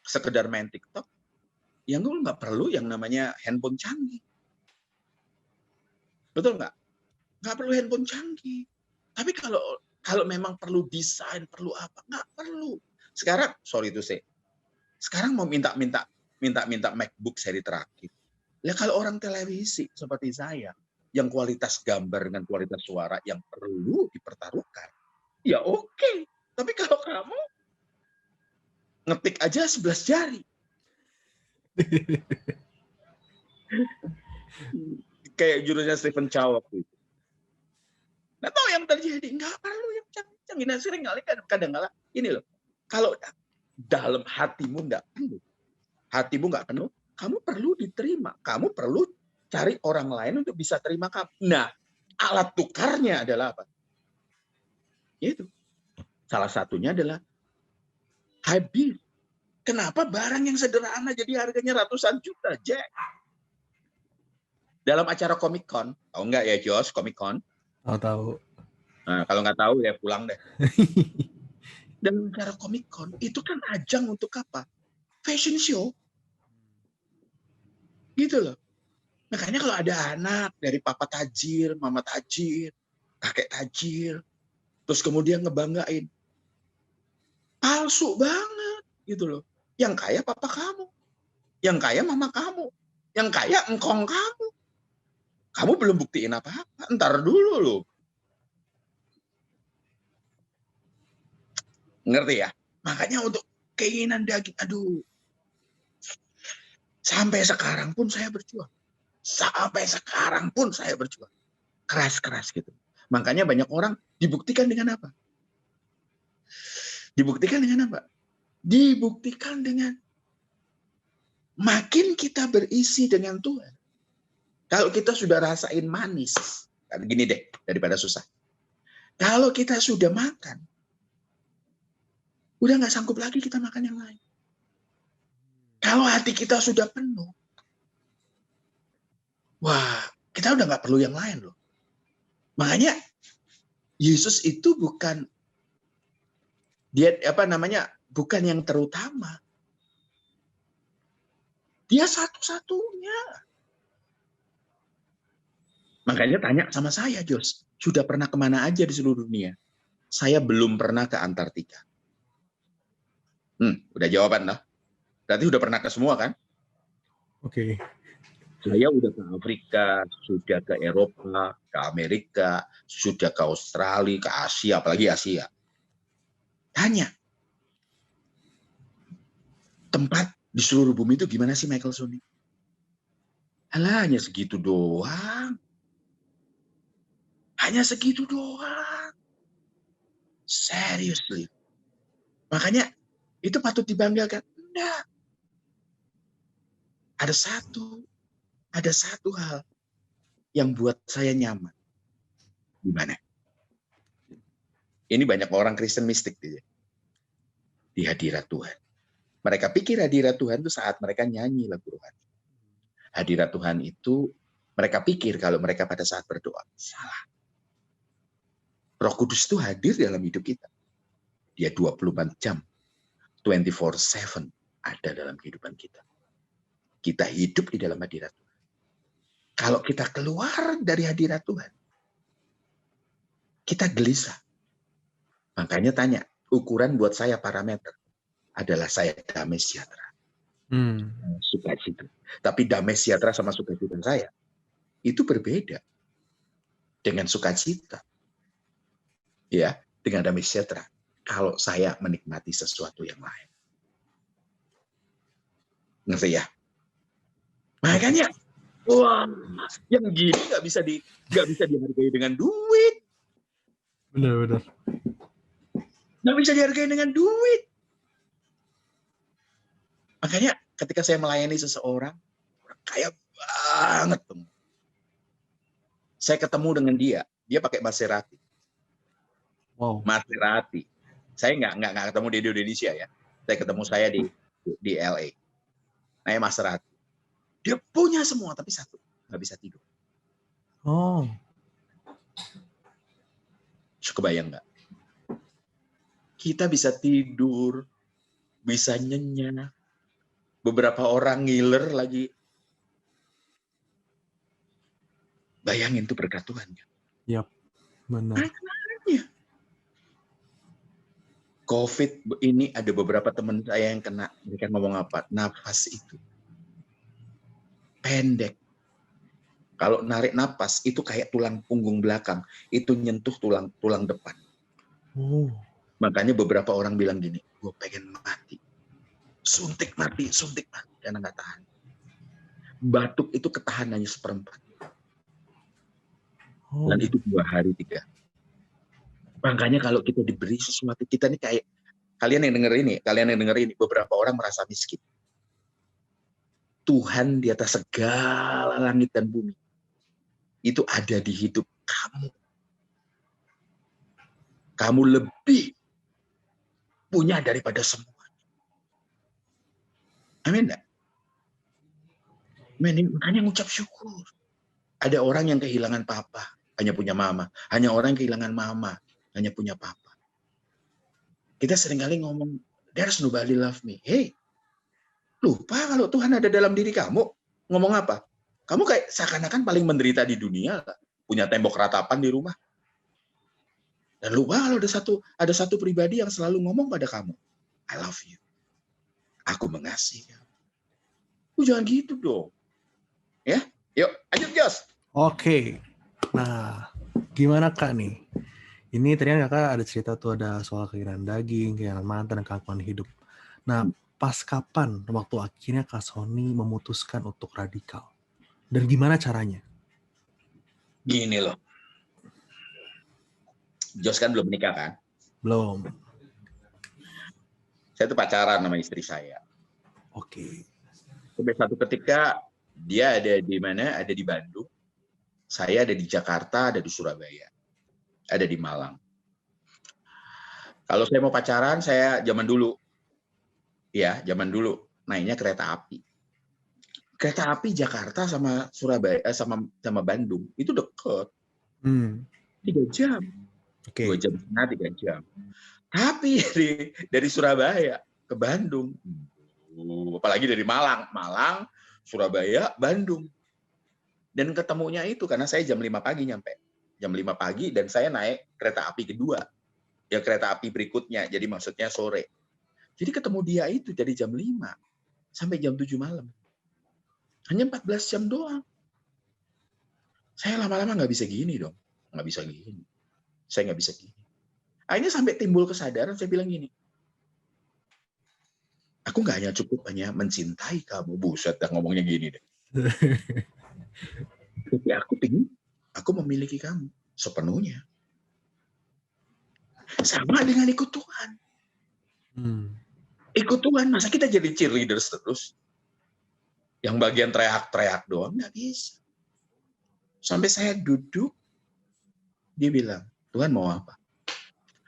sekedar main TikTok, yang lu nggak perlu yang namanya handphone canggih. Betul nggak? Nggak perlu handphone canggih. Tapi kalau memang perlu desain, perlu apa? Nggak perlu. Sekarang, sorry to say, sekarang mau minta MacBook seri terakhir. Ya kalau orang televisi seperti saya, yang kualitas gambar dengan kualitas suara yang perlu dipertaruhkan, ya oke. Tapi kalau kamu ngetik aja 11 jari. Kayak judulnya Stephen Chow waktu itu. Nggak tahu yang terjadi. Nggak perlu yang canggih. Nah, sering kali kadang-kala ini loh. Kalau dalam hatimu nggak penuh, kamu perlu diterima. Kamu perlu cari orang lain untuk bisa terima kamu. Nah, alat tukarnya adalah apa? Itu. Salah satunya adalah habis. Kenapa barang yang sederhana jadi harganya ratusan juta, Jack? Dalam acara Comic Con, tahu nggak ya Jos, Comic Con? Tahu. Nah, kalau nggak tahu ya pulang deh. Dalam acara Comic Con itu kan ajang untuk apa? Fashion show. Gitu loh. Makanya kalau ada anak dari papa tajir, mama tajir, kakek tajir, terus kemudian ngebanggain, palsu banget gitu loh. Yang kaya papa kamu, yang kaya mama kamu, yang kaya engkong kamu. Kamu belum buktiin apa-apa, ntar dulu loh. Ngerti ya? Makanya untuk keinginan daging, aduh. Sampai sekarang pun saya berjuang. Keras-keras gitu. Makanya banyak orang dibuktikan dengan apa? Dibuktikan dengan makin kita berisi dengan Tuhan. Kalau kita sudah rasain manis, gini deh, daripada susah. Kalau kita sudah makan, udah nggak sanggup lagi kita makan yang lain. Kalau hati kita sudah penuh, wah, kita udah nggak perlu yang lain loh. Makanya Yesus itu bukan bukan yang terutama. Dia satu-satunya. Makanya tanya sama saya, Jos, sudah pernah kemana aja di seluruh dunia? Saya belum pernah ke Antartika. Udah jawaban lah. Berarti udah pernah ke semua kan? Oke. Saya udah ke Afrika, sudah ke Eropa, ke Amerika, sudah ke Australia, ke Asia, apalagi Asia. Tanya, tempat di seluruh bumi itu gimana sih Michael Sony? Alah, hanya segitu doang. Hanya segitu doang. Seriously. Makanya itu patut dibanggakan. Enggak. Ada satu hal yang buat saya nyaman. Gimana? Ini banyak orang Kristen mistik di hadirat Tuhan. Mereka pikir hadirat Tuhan itu saat mereka nyanyi lagu rohani. Hadirat Tuhan itu mereka pikir kalau mereka pada saat berdoa. Salah. Roh Kudus itu hadir dalam hidup kita. Dia 24 jam, 24/7 ada dalam kehidupan kita. Kita hidup di dalam hadirat Tuhan. Kalau kita keluar dari hadirat Tuhan, kita gelisah. Makanya tanya, ukuran buat saya parameter adalah saya damai sejahtera. Sukacita. Tapi damai sejahtera sama sukacita saya itu berbeda dengan sukacita. Ya, dengan damai sejahtera. Kalau saya menikmati sesuatu yang lain. Ngerti ya? Makanya, wah, yang gini nggak bisa dihargai dengan duit. Benar. Nggak bisa dihargai dengan duit. Makanya ketika saya melayani seseorang, kaya banget. Saya ketemu dengan dia pakai Maserati. Wow. Maserati. Saya nggak ketemu di Indonesia ya. Saya ketemu di LA. Naik Maserati. Dia punya semua tapi satu nggak bisa tidur. Oh. Kebayang nggak? Kita bisa tidur, bisa nyenyak, beberapa orang ngiler lagi. Bayangin tuh berkat Tuhan. Yap, benar. COVID ini ada beberapa teman saya yang kena. Mereka ngomong apa? Nafas itu pendek. Kalau narik napas itu kayak tulang punggung belakang, itu nyentuh tulang depan. Makanya beberapa orang bilang gini, gue pengen mati, suntik mati, karena nggak tahan. Batuk itu ketahanannya 1/4. Dan itu 2 hari 3. Makanya kalau kita diberi sesuatu, kita nih kayak kalian yang denger ini, beberapa orang merasa miskin. Tuhan di atas segala langit dan bumi itu ada di hidup kamu. Kamu lebih punya daripada semua. Amin enggak? Makanya ngucap syukur. Ada orang yang kehilangan papa, hanya punya mama. Hanya orang yang kehilangan mama, hanya punya papa. Kita seringkali ngomong, there's nobody love me. Hey, lupa kalau Tuhan ada dalam diri kamu. Ngomong apa? Kamu kayak seakan-akan paling menderita di dunia. Punya tembok ratapan di rumah. Dan lupa kalau ada satu pribadi yang selalu ngomong pada kamu, I love you. Aku mengasihi kamu. Jangan gitu dong. Ya, yuk, lanjut Jos. Oke. Nah, gimana Kak nih? Ini tadi kan Kakak ada cerita tuh, ada soal kehilangan daging, kehilangan mantan, dan keakuan hidup. Nah, pas kapan waktu akhirnya Kak Sony memutuskan untuk radikal? Dan gimana caranya? Gini loh. Jos kan belum menikah kan? Belum. Saya tuh pacaran sama istri saya. Oke. Sampai satu ketika dia ada di mana? Ada di Bandung. Saya ada di Jakarta, ada di Surabaya. Ada di Malang. Kalau saya mau pacaran, saya zaman dulu. Ya, zaman dulu naiknya kereta api. Kereta api Jakarta sama Surabaya sama Bandung itu deket. 3 jam. Okay. 2 jam setengah, 3 jam. Tapi dari Surabaya ke Bandung, apalagi dari Malang, Surabaya, Bandung. Dan ketemunya itu karena saya jam 5 pagi nyampe. Jam 5 pagi dan saya naik kereta api kedua. Ya kereta api berikutnya, jadi maksudnya sore. Jadi ketemu dia itu dari jam 5 sampai jam 7 malam. Hanya 14 jam doang. Saya lama-lama nggak bisa gini dong. Nggak bisa gini. Saya nggak bisa gini. Akhirnya sampai timbul kesadaran, saya bilang gini, aku nggak hanya cukup hanya mencintai kamu, buset dah ngomongnya gini deh. Tapi aku memiliki kamu sepenuhnya. Sama dengan ikut Tuhan. Ikut Tuhan, masa kita jadi cheerleaders terus? Yang bagian teriak-teriak doang, nggak bisa. Sampai saya duduk, dia bilang, Tuhan mau apa?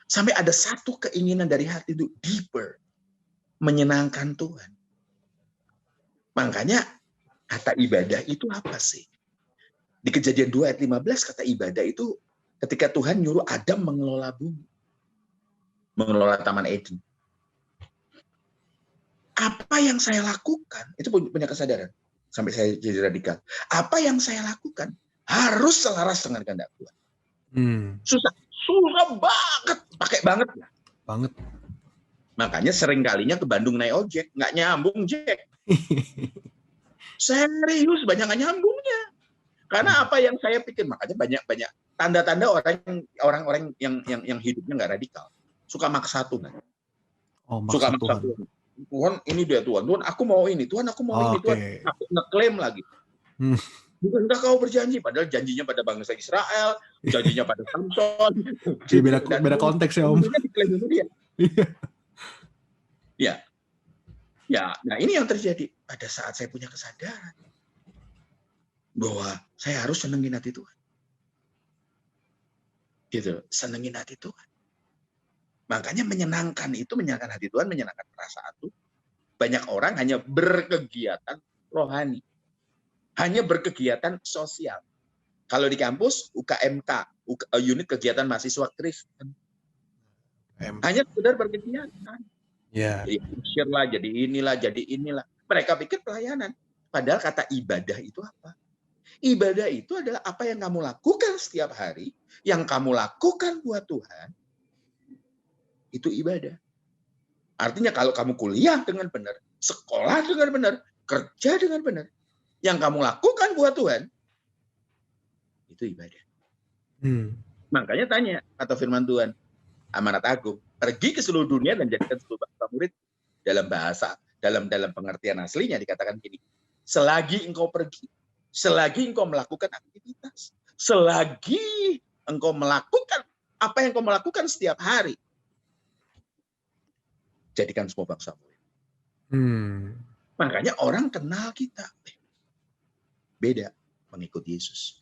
Sampai ada satu keinginan dari hati itu deeper, menyenangkan Tuhan. Makanya kata ibadah itu apa sih? Di Kejadian 2 ayat 15 kata ibadah itu ketika Tuhan nyuruh Adam mengelola bumi. Mengelola Taman Eden. Apa yang saya lakukan, itu punya kesadaran. Sampai saya jadi radikal. Apa yang saya lakukan harus selaras dengan kehendak Tuhan. Susah banget, pakai banget. Banget. Makanya sering kalinya ke Bandung naik ojek, nggak nyambung Jack. Serius, banyak nggak nyambungnya. Karena apa yang saya pikir, makanya banyak tanda-tanda orang-orang yang hidupnya nggak radikal, suka maksa Tuhan. Suka maksa Tuhan. Tuhan ini dia Tuhan aku mau ini, Tuhan aku mau ini, Tuhan aku ngeklaim lagi. Bukankah kau berjanji? Padahal janjinya pada bangsa Israel, janjinya pada Samson. Beda konteks ya Om. Diklaim dia. Ya, nah ini yang terjadi pada saat saya punya kesadaran bahwa saya harus senengin hati Tuhan. Gitu, senengin hati Tuhan. Makanya menyenangkan hati Tuhan, menyenangkan perasaan Tuhan. Banyak orang hanya berkegiatan rohani. Hanya berkegiatan sosial. Kalau di kampus, UKMK, unit kegiatan mahasiswa Kristen. Hanya sekedar berkegiatan. Yeah. Jadi share lah, jadi inilah. Mereka pikir pelayanan. Padahal kata ibadah itu apa? Ibadah itu adalah apa yang kamu lakukan setiap hari, yang kamu lakukan buat Tuhan, itu ibadah. Artinya kalau kamu kuliah dengan benar, sekolah dengan benar, kerja dengan benar, yang kamu lakukan buat Tuhan, itu ibadah. Makanya tanya, kata firman Tuhan, amanat agung, pergi ke seluruh dunia dan jadikan seluruh bangsa murid. Dalam bahasa, dalam pengertian aslinya dikatakan gini, selagi engkau pergi, selagi engkau melakukan aktivitas, selagi engkau melakukan apa yang engkau melakukan setiap hari, jadikan semua bangsa murid. Makanya orang kenal kita. Beda mengikut Yesus.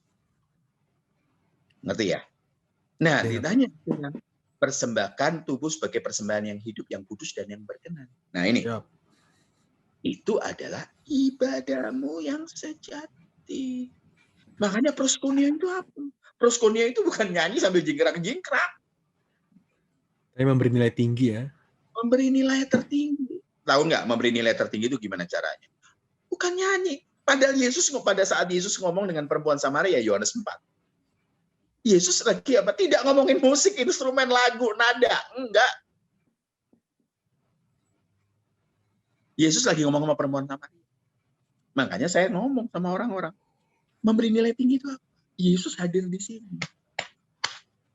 Ngerti ya? Nah, ditanya persembahkan tubuh sebagai persembahan yang hidup, yang kudus, dan yang berkenan. Nah ini, itu adalah ibadahmu yang sejati. Makanya proskonia itu apa? Proskonia itu bukan nyanyi sambil jingkrak-jingkrak. Tapi memberi nilai tinggi ya. Memberi nilai tertinggi. Tahu nggak memberi nilai tertinggi itu gimana caranya? Bukan nyanyi. Padahal pada saat Yesus ngomong dengan perempuan Samaria, Yohanes 4. Yesus lagi apa? Tidak ngomongin musik, instrumen, lagu, nada. Enggak. Yesus lagi ngomong sama perempuan Samaria. Makanya saya ngomong sama orang-orang. Memberi nilai tinggi itu apa? Yesus hadir di sini.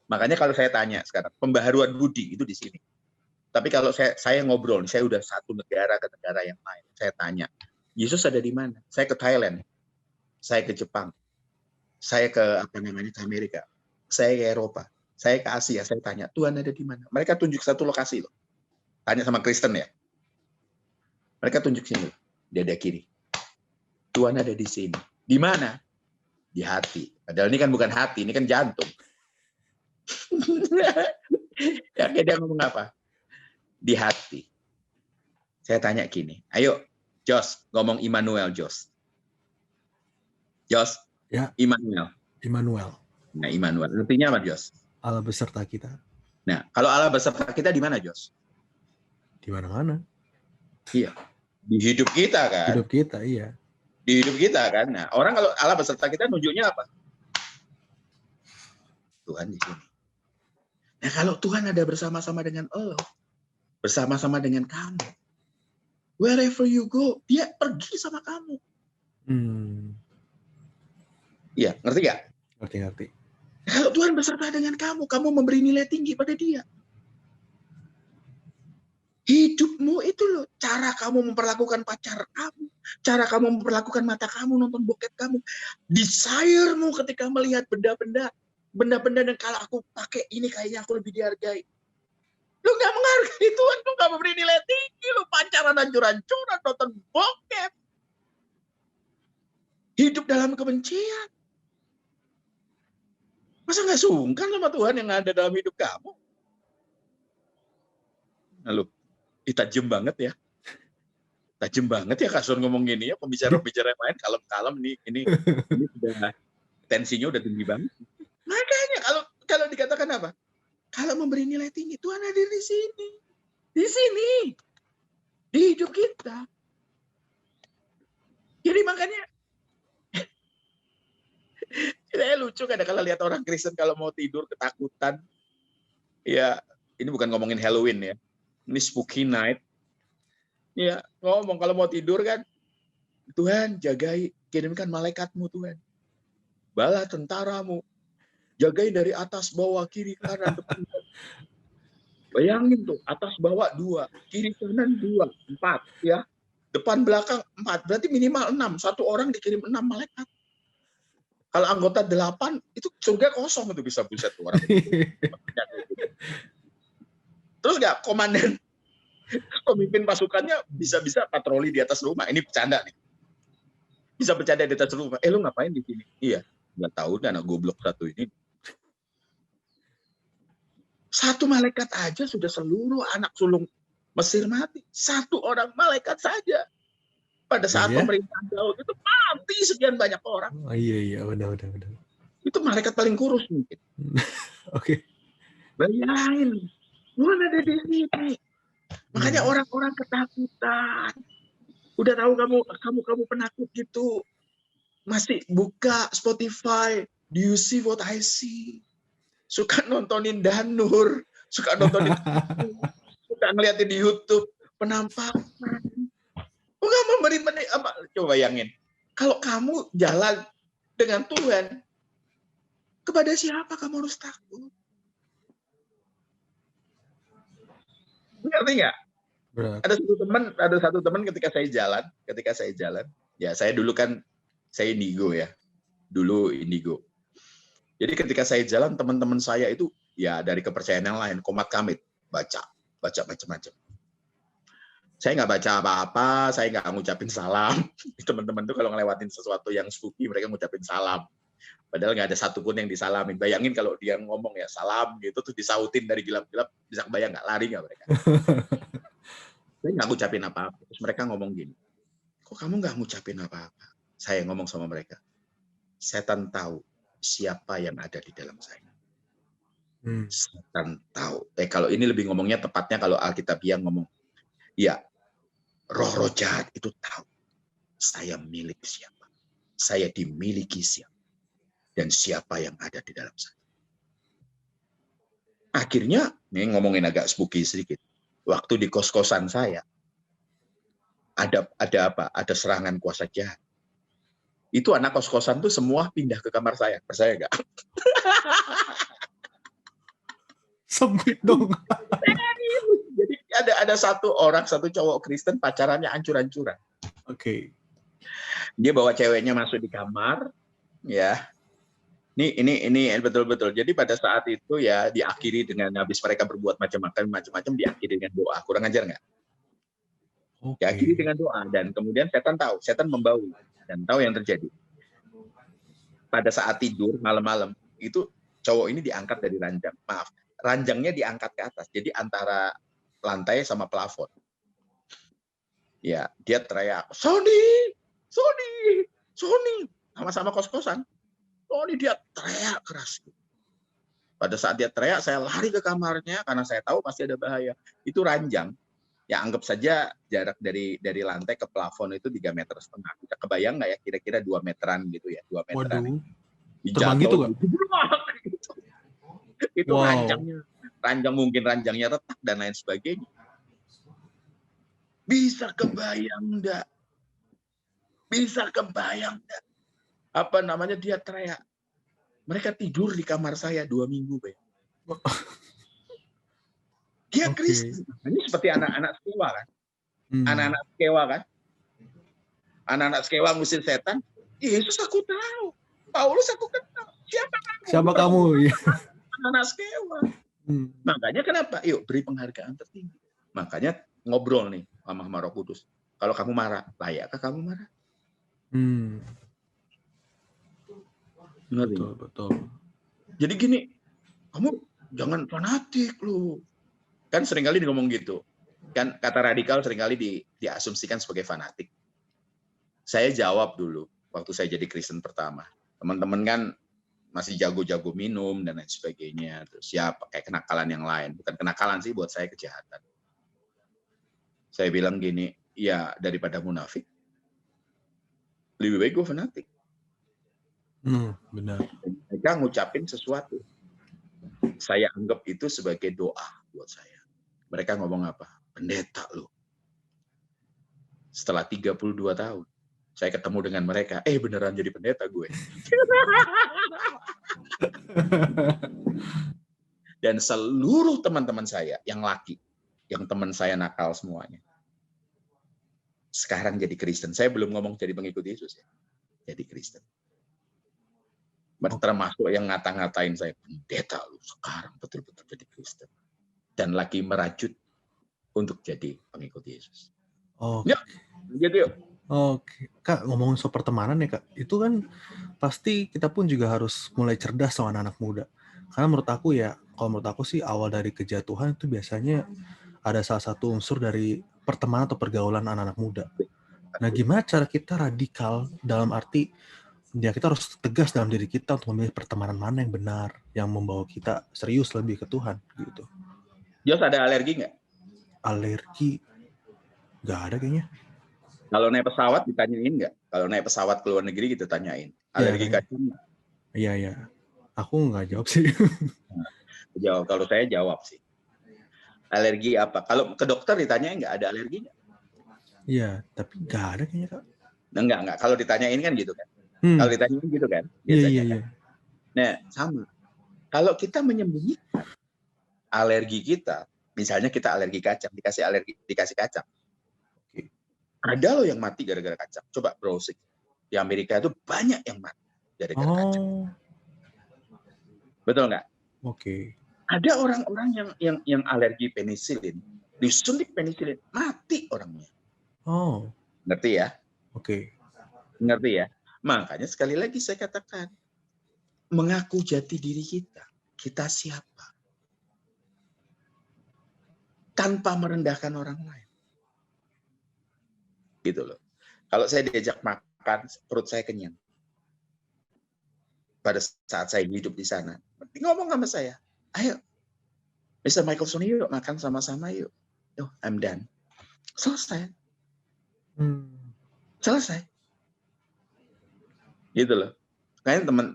Makanya kalau saya tanya sekarang, pembaharuan budi itu di sini. Tapi kalau saya ngobrol, saya udah satu negara ke negara yang lain. Saya tanya, Yesus ada di mana? Saya ke Thailand. Saya ke Jepang. Saya ke ke Amerika. Saya ke Eropa, saya ke Asia, saya tanya, Tuhan ada di mana? Mereka tunjuk satu lokasi loh. Tanya sama Kristen ya. Mereka tunjuk sini, di dada kiri. Tuhan ada di sini. Di mana? Di hati. Padahal ini kan bukan hati, ini kan jantung. Ya, dia ngomong apa? Di hati. Saya tanya gini, ayo, Jos, ngomong Immanuel, Jos. Jos, ya. Immanuel. Nah, Immanuel. Artinya apa, Jos? Allah beserta kita. Nah, kalau Allah beserta kita di mana, Jos? Di mana-mana. Iya. Di hidup kita kan? Hidup kita, iya. Di hidup kita kan. Nah, orang kalau Allah beserta kita nunjuknya apa? Tuhan di sini. Nah, kalau Tuhan ada bersama-sama dengan Allah, bersama-sama dengan kamu, wherever you go, dia pergi sama kamu. Iya, ngerti nggak? Ngerti. Kalau Tuhan beserta dengan kamu, kamu memberi nilai tinggi pada dia. Hidupmu itu loh, cara kamu memperlakukan pacar kamu, cara kamu memperlakukan mata kamu, nonton bokep kamu, desire-mu ketika melihat benda-benda dan kalau aku pakai ini kayaknya aku lebih dihargai. Lu nggak menghargai Tuhan, lu nggak memberi nilai tinggi, lu pacaran hancur-hancuran, nonton bokep. Hidup dalam kebencian. Masa nggak sungkan sama Tuhan yang ada dalam hidup kamu? Lalu, tajam banget ya. Tajam banget ya Kasur ngomong gini ya, pembicara-pembicara yang lain kalem-kalem ini sudah tensinya udah tinggi banget. Makanya kalau dikatakan apa? Kalau memberi nilai tinggi, Tuhan hadir di sini. Di sini. Di hidup kita. Jadi makanya saya lucu kadang-kadang lihat orang Kristen kalau mau tidur ketakutan. Ya, ini bukan ngomongin Halloween ya. Ini spooky night. Ya, ngomong kalau mau tidur kan, Tuhan jagai, kirimkan malaikatmu Tuhan. Bala tentaramu. Jagain dari atas, bawah, kiri, kanan, depan. Bayangin tuh, atas, bawah 2, kiri, kanan 2, 4 ya. Depan, belakang 4, berarti minimal 6. Satu orang dikirim 6 malaikat. Kalau anggota 8, itu surga kosong itu bisa buset tuh orang. Terus nggak komandan, pemimpin pasukannya bisa-bisa patroli di atas rumah. Ini bercanda nih. Bisa bercanda di atas rumah. Lu ngapain di sini? Iya, nggak tahu dan anak goblok satu ini. Satu malaikat aja sudah seluruh anak sulung Mesir mati. Satu orang malaikat saja. Pada saat pemerintahan Daud itu mati sekian banyak orang. Oh iya, benar. Itu malaikat paling kurus mungkin. Oke. Bayangin, Tuhan ada di sini. Makanya orang-orang ketakutan. Udah tahu kamu penakut gitu, masih buka Spotify. Do you see what I see? Suka nontonin Danur, suka nontonin, suka ngeliatin di YouTube penampakan. Enggak memberi apa? Coba bayangin, kalau kamu jalan dengan Tuhan, kepada siapa kamu harus takut? Ngerti nggak? Ada satu teman ketika saya jalan, ya saya dulu kan saya indigo ya, dulu indigo. Jadi ketika saya jalan, teman-teman saya itu ya dari kepercayaan yang lain, komat kamit, baca macam-macam. Saya nggak baca apa-apa, saya nggak ngucapin salam. Teman-teman tuh kalau ngelewatin sesuatu yang spooky, mereka ngucapin salam. Padahal nggak ada satupun yang disalamin. Bayangin kalau dia ngomong ya salam gitu, terus disautin dari gelap-gelap, bisa kebayang nggak, lari nggak mereka? Saya nggak ngucapin apa-apa. Terus mereka ngomong gini, kok kamu nggak ngucapin apa-apa? Saya ngomong sama mereka, setan tahu siapa yang ada di dalam saya. Setan tahu. Kalau ini lebih ngomongnya tepatnya kalau Alkitabiah ngomong, ya roh-roh jahat itu tahu saya milik siapa, saya dimiliki siapa, dan siapa yang ada di dalam saya. Akhirnya, ini ngomongin agak spooky sedikit. Waktu di kos-kosan saya, ada apa? Ada serangan kuasa jahat. Itu anak kos-kosan tuh semua pindah ke kamar saya. Percaya nggak? Sempit dong. Jadi ada satu cowok Kristen pacarannya ancur-ancuran. Oke. Dia bawa ceweknya masuk di kamar, ya. Ini betul-betul. Jadi pada saat itu ya diakhiri dengan habis mereka berbuat macam-macam diakhiri dengan doa. Kurang ajar nggak? Okay. Diakhiri dengan doa dan kemudian setan membawa dan tahu yang terjadi. Pada saat tidur malam-malam itu cowok ini diangkat dari ranjang. Maaf, ranjangnya diangkat ke atas. Jadi antara lantai sama plafon. Ya, dia teriak, Sony, sama-sama kos-kosan. Sony, dia teriak keras. Pada saat dia teriak, saya lari ke kamarnya karena saya tahu pasti ada bahaya. Itu ranjang. Ya anggap saja jarak dari lantai ke plafon itu 3,5 meter. Bisa kebayang nggak ya kira-kira 2 meteran gitu ya, 2 meteran. Terbang gitu nggak? Itu ranjangnya. Mungkin ranjangnya retak dan lain sebagainya. Bisa kebayang enggak? Apa namanya, dia teriak. Mereka tidur di kamar saya 2 minggu, Bay. Dia Kristen. Ini seperti anak-anak sekewa kan? Anak-anak sekewa kan? Anak-anak sekewa ngusir setan. Yesus aku tahu. Paulus aku kenal. Siapa kamu? Anak-anak sekewa. Makanya kenapa? Yuk beri penghargaan tertinggi. Makanya ngobrol nih sama Roh Kudus. Kalau kamu marah, layakkah kamu marah? Betul. Jadi gini, kamu jangan fanatik lu. Kan seringkali ngomong gitu. Kan kata radikal seringkali diasumsikan sebagai fanatik. Saya jawab dulu waktu saya jadi Kristen pertama. Teman-teman kan masih jago-jago minum dan lain sebagainya. Terus ya pakai kenakalan yang lain. Bukan kenakalan sih, buat saya kejahatan. Saya bilang gini, ya daripada munafik, lebih baik gue fanatik. Benar. Mereka ngucapin sesuatu. Saya anggap itu sebagai doa buat saya. Mereka ngomong apa? Pendeta lu. Setelah 32 tahun, saya ketemu dengan mereka. Beneran jadi pendeta gue. Dan seluruh teman-teman saya yang laki, yang teman saya nakal semuanya, sekarang jadi Kristen. Saya belum ngomong jadi pengikut Yesus ya. Jadi Kristen. Termasuk yang ngata-ngatain saya, pendeta lu sekarang betul-betul jadi Kristen. Dan lagi merajut untuk jadi pengikut Yesus. Ya, gitu yuk. Oke, Kak, ngomongin soal pertemanan ya Kak, itu kan pasti kita pun juga harus mulai cerdas sama anak-anak muda. Karena kalau menurut aku sih awal dari kejatuhan itu biasanya ada salah satu unsur dari pertemanan atau pergaulan anak-anak muda. Nah, gimana cara kita radikal dalam arti ya kita harus tegas dalam diri kita untuk memilih pertemanan mana yang benar, yang membawa kita serius lebih ke Tuhan gitu. Jos, ada alergi nggak? Alergi? Nggak ada kayaknya. Kalau naik pesawat ditanyain nggak? Kalau naik pesawat ke luar negeri kita tanyain. Alergi kacang? Iya. Aku nggak jawab sih. Jawab. Kalau saya jawab sih. Alergi apa? Kalau ke dokter ditanyain nggak ada alergi nggak? Iya, tapi nggak ada kayaknya, Kak. Enggak. Kalau ditanyain kan gitu kan. Kalau ditanyain gitu kan biasanya. Iya. Kan? Nah, sama. Kalau kita menyembunyikan alergi kita, misalnya kita alergi kacang, dikasih kacang. Ada loh yang mati gara-gara kacang. Coba browsing. Di Amerika itu banyak yang mati gara-gara kacang. Betul nggak? Oke. Ada orang-orang yang alergi penisilin, disuntik penisilin, mati orangnya. Oh. Ngerti ya? Oke. Ngerti ya? Makanya sekali lagi saya katakan, mengaku jati diri kita siapa? Tanpa merendahkan orang lain. Gitu loh. Kalau saya diajak makan, perut saya kenyang. Pada saat saya hidup di sana, ngomong sama saya, ayo, Mr. Michelson, yuk makan sama-sama yuk. Oh, I'm done. Selesai. Selesai. Gitu loh. Kayaknya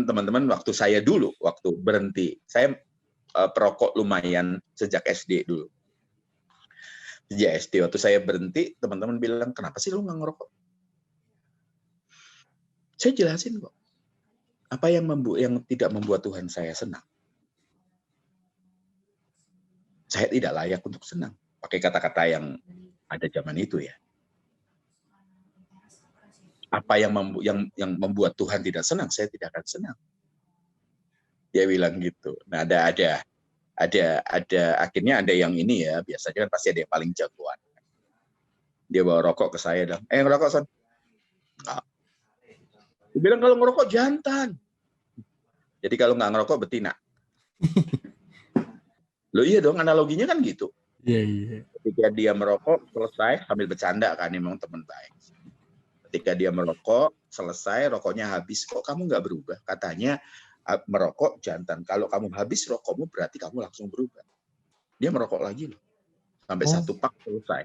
teman-teman waktu saya dulu, waktu berhenti, saya perokok lumayan sejak SD dulu. Sejak SD waktu saya berhenti, teman-teman bilang, kenapa sih lu nggak ngerokok? Saya jelasin kok. Apa yang tidak membuat Tuhan saya senang? Saya tidak layak untuk senang. Pakai kata-kata yang ada zaman itu ya. Apa yang membuat Tuhan tidak senang, saya tidak akan senang. Dia bilang gitu. Nah, ada akhirnya ada yang ini ya, biasanya kan pasti ada yang paling jagoan. Dia bawa rokok ke saya dan ngerokok Son. Enggak. Dia bilang kalau ngerokok jantan. Jadi kalau nggak ngerokok betina. Loh iya dong, analoginya kan gitu. Iya. Ketika dia merokok selesai sambil bercanda kan, memang teman baik. Ketika dia merokok selesai, rokoknya habis, kok kamu nggak berubah? Katanya merokok jantan. Kalau kamu habis rokokmu berarti kamu langsung berubah. Dia merokok lagi loh. Sampai 1 pak selesai.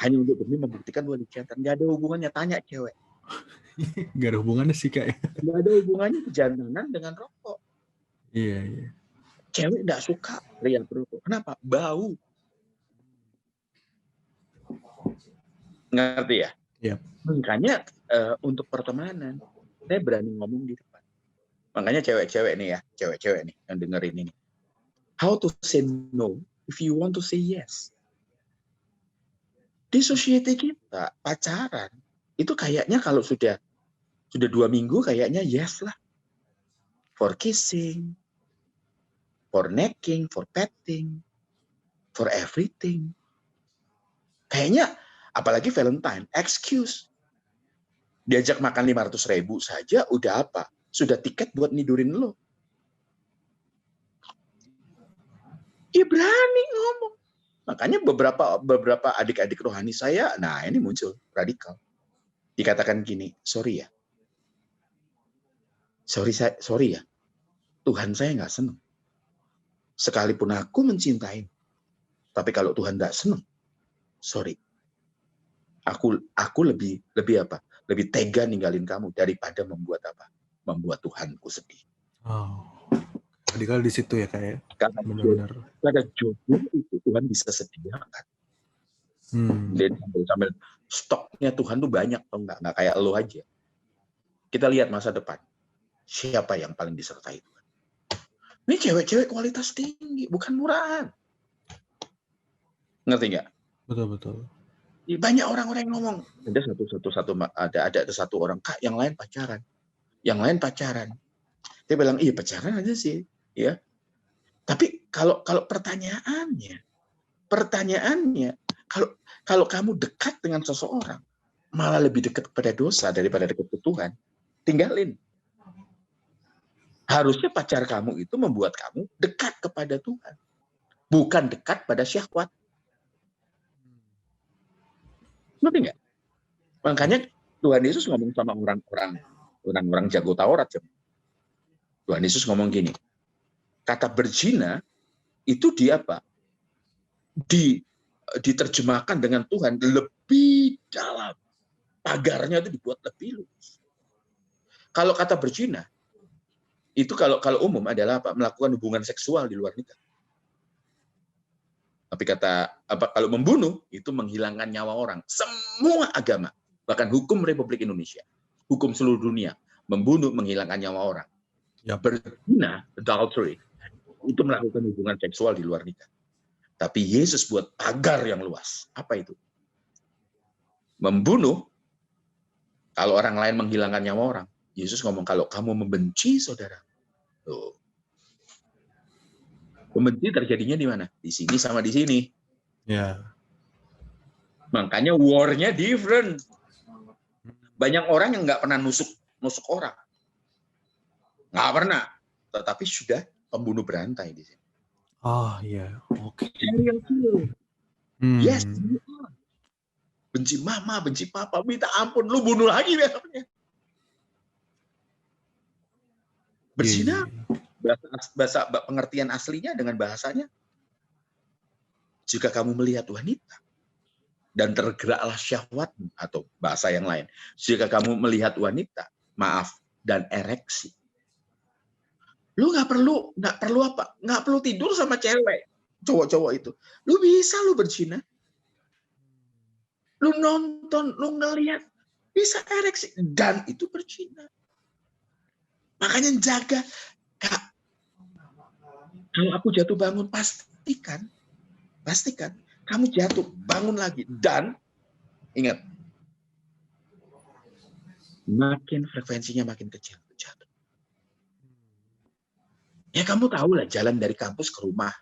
Hanya untuk demi membuktikan bahwa jantan. Nggak ada hubungannya, tanya cewek. Nggak ada hubungannya sih, Kak. Nggak ada hubungannya kejantanan dengan rokok. Iya. Cewek nggak suka lihat rokok. Kenapa? Bau. Ngerti ya? Iya. Makanya untuk pertemanan, saya berani ngomong di depan. Makanya cewek-cewek nih yang dengerin ini. How to say no if you want to say yes. Di society kita, pacaran, itu kayaknya kalau sudah 2 minggu kayaknya yes lah. For kissing, for necking, for petting, for everything. Kayaknya, apalagi Valentine, excuse. Diajak makan 500.000 saja udah apa? Sudah tiket buat nidurin lo. Dia berani ngomong. Makanya beberapa adik-adik rohani saya, nah ini muncul radikal. Dikatakan gini, sorry ya. Sorry ya. Tuhan saya nggak senang. Sekalipun aku mencintai. Tapi kalau Tuhan nggak senang, sorry. Aku lebih apa? Lebih tega ninggalin kamu daripada membuat Tuhanku sedih. Oh. Radikal di situ ya, Kak ya. Karena jodoh itu Tuhan bisa sediakan. Dan sambil stoknya Tuhan tuh banyak, nggak kayak lo aja. Kita lihat masa depan. Siapa yang paling disertai Tuhan? Ini cewek-cewek kualitas tinggi, bukan murahan. Ngerti nggak? Betul. Banyak orang-orang yang ngomong. Ada satu orang, Kak, yang lain pacaran. Dia bilang, iya pacaran aja sih, ya. Tapi kalau pertanyaannya, kalau kamu dekat dengan seseorang, malah lebih dekat kepada dosa daripada dekat ke Tuhan, tinggalin. Harusnya pacar kamu itu membuat kamu dekat kepada Tuhan, bukan dekat pada syahwat. Ngerti nggak? Makanya Tuhan Yesus ngomong sama orang-orang jago Taurat. Tuhan Yesus ngomong gini, kata berzina itu diterjemahkan dengan Tuhan lebih di dalam pagarnya itu dibuat lebih luas. Kalau kata berzina, itu kalau umum adalah apa? Melakukan hubungan seksual di luar nikah. Tapi kalau membunuh itu menghilangkan nyawa orang. Semua agama, bahkan hukum Republik Indonesia, hukum seluruh dunia, membunuh menghilangkan nyawa orang. Berzina, adultery, itu melakukan hubungan seksual di luar nikah. Tapi Yesus buat pagar yang luas. Apa itu? Membunuh, kalau orang lain menghilangkan nyawa orang, Yesus ngomong kalau kamu membenci saudara. Tuh. Membenci terjadinya di mana? Di sini sama di sini. Ya. Makanya war-nya different. Banyak orang yang nggak pernah nusuk orang. Nggak pernah. Tetapi sudah pembunuh berantai di sini. Oh iya, oke. Yes. Benci mama, benci papa, minta ampun, lu bunuh lagi besoknya. Berzina, bahasa pengertian aslinya dengan bahasanya. Jika kamu melihat wanita dan tergeraklah syahwatmu, atau bahasa yang lain, jika kamu melihat wanita, maaf, dan ereksi. Lu nggak perlu tidur sama cewek, cowok-cowok itu. Lu bisa lu berzina. Lu nonton, lu ngelihat, bisa ereksi, dan itu berzina. Makanya jaga, Kak. Kalau aku jatuh bangun, pastikan kamu jatuh bangun lagi, dan ingat, makin frekuensinya makin kecil jatuh. Ya kamu tahu lah, jalan dari kampus ke rumah,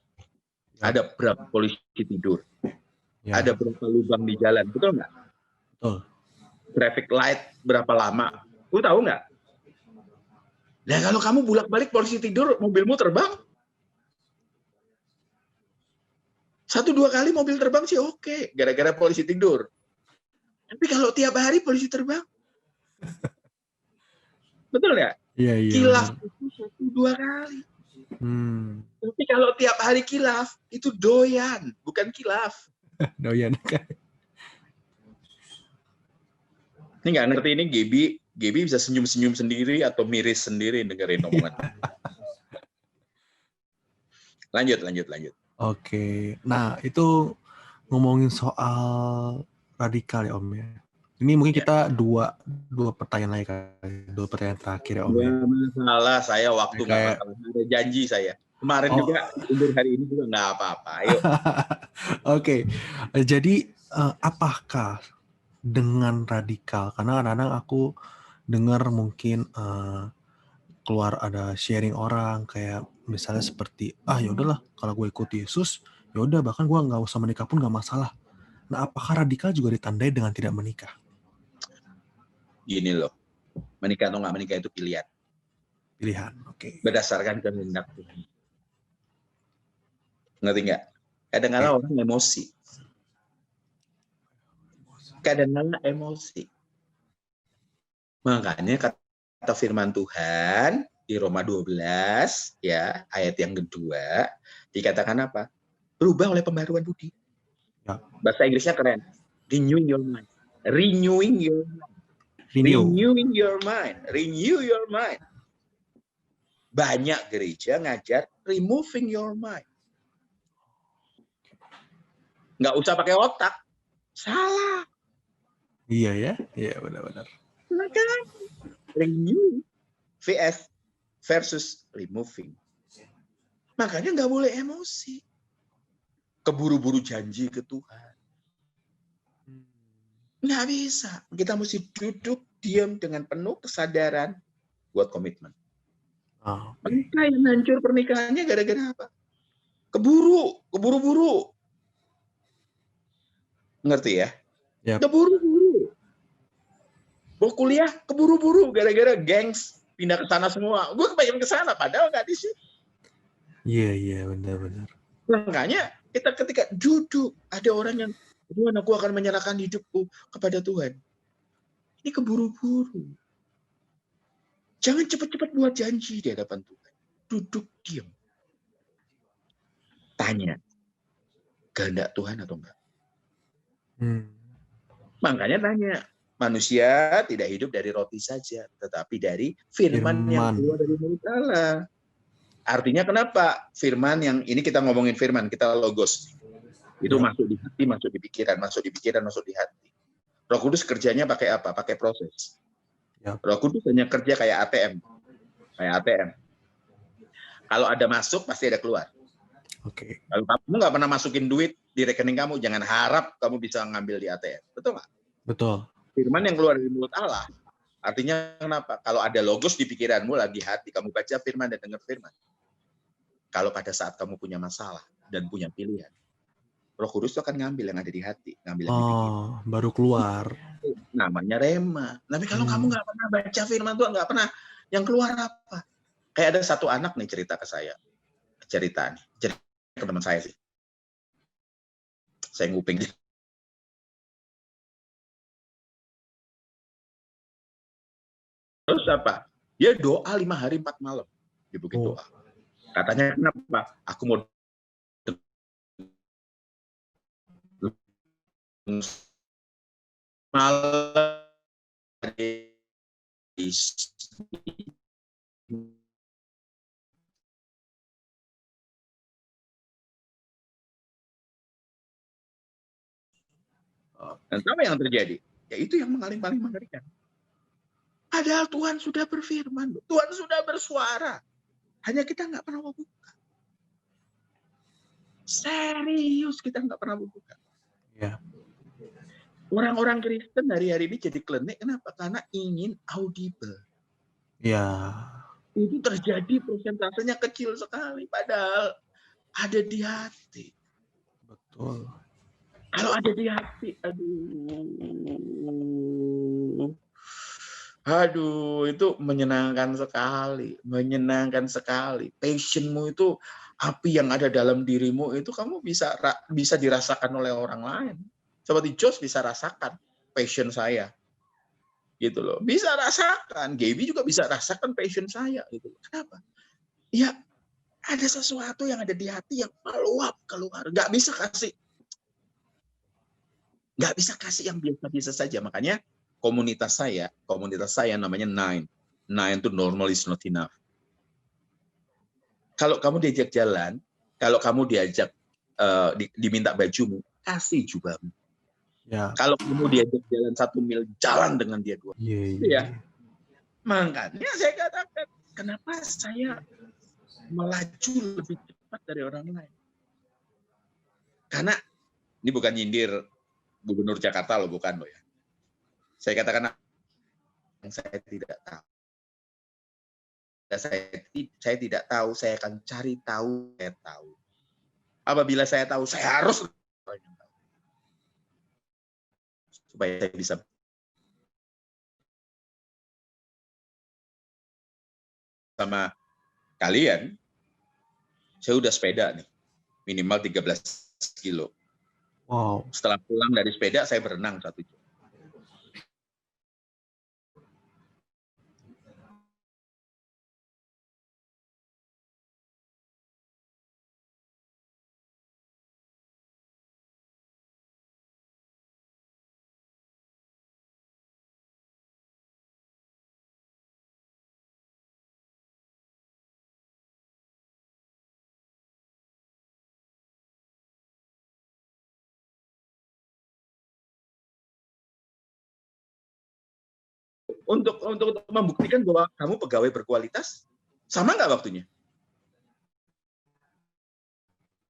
ada berapa polisi tidur, ada berapa lubang di jalan, betul nggak? Betul. Traffic light berapa lama, lu tahu nggak? Nah kalau kamu bolak-balik polisi tidur, mobilmu terbang. 1-2 kali mobil terbang sih oke, gara-gara polisi tidur. Tapi kalau tiap hari polisi terbang, betul nggak? Iya. Kilaf itu 1-2 kali. Tapi kalau tiap hari kilaf, itu doyan, bukan kilaf. Doyan. Ini nggak ngerti ini Gaby bisa senyum-senyum sendiri atau miris sendiri dengerin omongan. Lanjut. Oke. Nah, itu ngomongin soal radikal ya Om ya. Ini mungkin kita dua pertanyaan lagi kali. 2 pertanyaan terakhir ya Om ya. Masalah saya waktu nggak masalah. Ada janji saya. Kemarin juga undur hari ini juga nggak apa-apa. Ayo. Oke. Jadi apakah dengan radikal? Karena kadang-kadang aku dengar mungkin keluar ada sharing orang kayak misalnya seperti ya udahlah kalau gue ikut Yesus ya udah bahkan gue nggak usah menikah pun nggak masalah. Nah apakah radikal juga ditandai dengan tidak menikah? Gini loh, menikah atau nggak menikah itu pilihan. Oke. Berdasarkan kehendak Tuhan. Ngerti nggak? Kadang-kadang orang emosi. Makanya kata firman Tuhan di Roma 12 ya, ayat yang kedua dikatakan apa? Berubah oleh pembaruan budi. Ya. Bahasa Inggrisnya keren. Renew your mind. Banyak gereja ngajar removing your mind. Nggak usah pakai otak. Salah. Iya ya, iya benar-benar. Renew versus removing. Makanya nggak boleh emosi. Keburu-buru janji ke Tuhan. Nggak bisa. Kita mesti duduk diam dengan penuh kesadaran buat komitmen. Mereka yang hancur pernikahannya gara-gara apa? Keburu-buru. Ngerti ya? Yep. Keburu-buru. Mau kuliah keburu-buru gara-gara gengs pindah ke sana semua. Gue kepengen ke sana padahal nggak di situ. Iya benar-benar. Makanya kita ketika duduk ada orang yang Tuhan, aku akan menyerahkan hidupku kepada Tuhan. Ini keburu-buru. Jangan cepat-cepat buat janji di hadapan Tuhan. Duduk diam. Tanya, kehendak Tuhan atau enggak? Makanya tanya, manusia tidak hidup dari roti saja, tetapi dari firman yang keluar dari mulut Allah. Artinya kenapa? Firman yang ini kita ngomongin firman, kita logos. Itu masuk di hati, masuk di pikiran, masuk di pikiran, masuk di hati. Roh Kudus kerjanya pakai apa? Pakai proses. Roh Kudus hanya kerja kayak ATM. Kayak ATM. Kalau ada masuk, pasti ada keluar. Oke. Kalau kamu nggak pernah masukin duit di rekening kamu, jangan harap kamu bisa ngambil di ATM. Betul nggak? Betul. Firman yang keluar dari mulut Allah, artinya kenapa? Kalau ada logos di pikiranmu, lagi hati, kamu baca firman dan dengar firman. Kalau pada saat kamu punya masalah dan punya pilihan, Roh Kudus itu akan ngambil yang ada di hati, ngambil yang di pikiran. Baru keluar. Namanya rema. Tapi kalau kamu nggak pernah baca firman Tuhan, nggak pernah, yang keluar apa? Kayak ada satu anak nih cerita ke saya. Cerita ke teman saya sih. Saya nguping. Terus apa? Dia doa 5 hari 4 malam di Bukit Doa. Katanya kenapa? Aku mau malam dan apa yang terjadi? Ya itu yang paling mengerikan. Padahal Tuhan sudah berfirman, Tuhan sudah bersuara. Hanya kita nggak pernah mau buka. Serius kita nggak pernah mau buka. Ya. Orang-orang Kristen hari-hari ini jadi klenik, kenapa? Karena ingin audible. Ya. Itu terjadi persentasenya kecil sekali, padahal ada di hati. Betul. Kalau ada di hati, aduh, itu menyenangkan sekali. Passionmu itu, api yang ada dalam dirimu itu kamu bisa dirasakan oleh orang lain. Seperti Jos bisa rasakan passion saya, gitu loh. Bisa rasakan, Gaby juga bisa rasakan passion saya, gitu. Kenapa? Ya, ada sesuatu yang ada di hati yang meluap keluar. Nggak bisa kasih yang biasa-biasa saja. Makanya komunitas saya namanya Nine. Nine itu normal is not enough. Kalau kamu diajak jalan, kalau kamu diajak diminta bajumu, kasih jubahmu. Ya. Kalau kamu diajak jalan 1 mil, jalan dengan dia 2 mil. Ya. Makanya saya katakan, kenapa saya melaju lebih cepat dari orang lain? Karena ini bukan nyindir Gubernur Jakarta loh, bukan loh ya. Saya katakan yang saya tidak tahu. Saya tidak tahu, saya akan cari tahu, saya tahu. Apabila saya tahu, saya harus supaya saya bisa sama kalian. Saya udah sepeda nih, minimal 13 kilo. Wow. Setelah pulang dari sepeda, saya berenang 1 jam. Untuk membuktikan bahwa kamu pegawai berkualitas, sama nggak waktunya?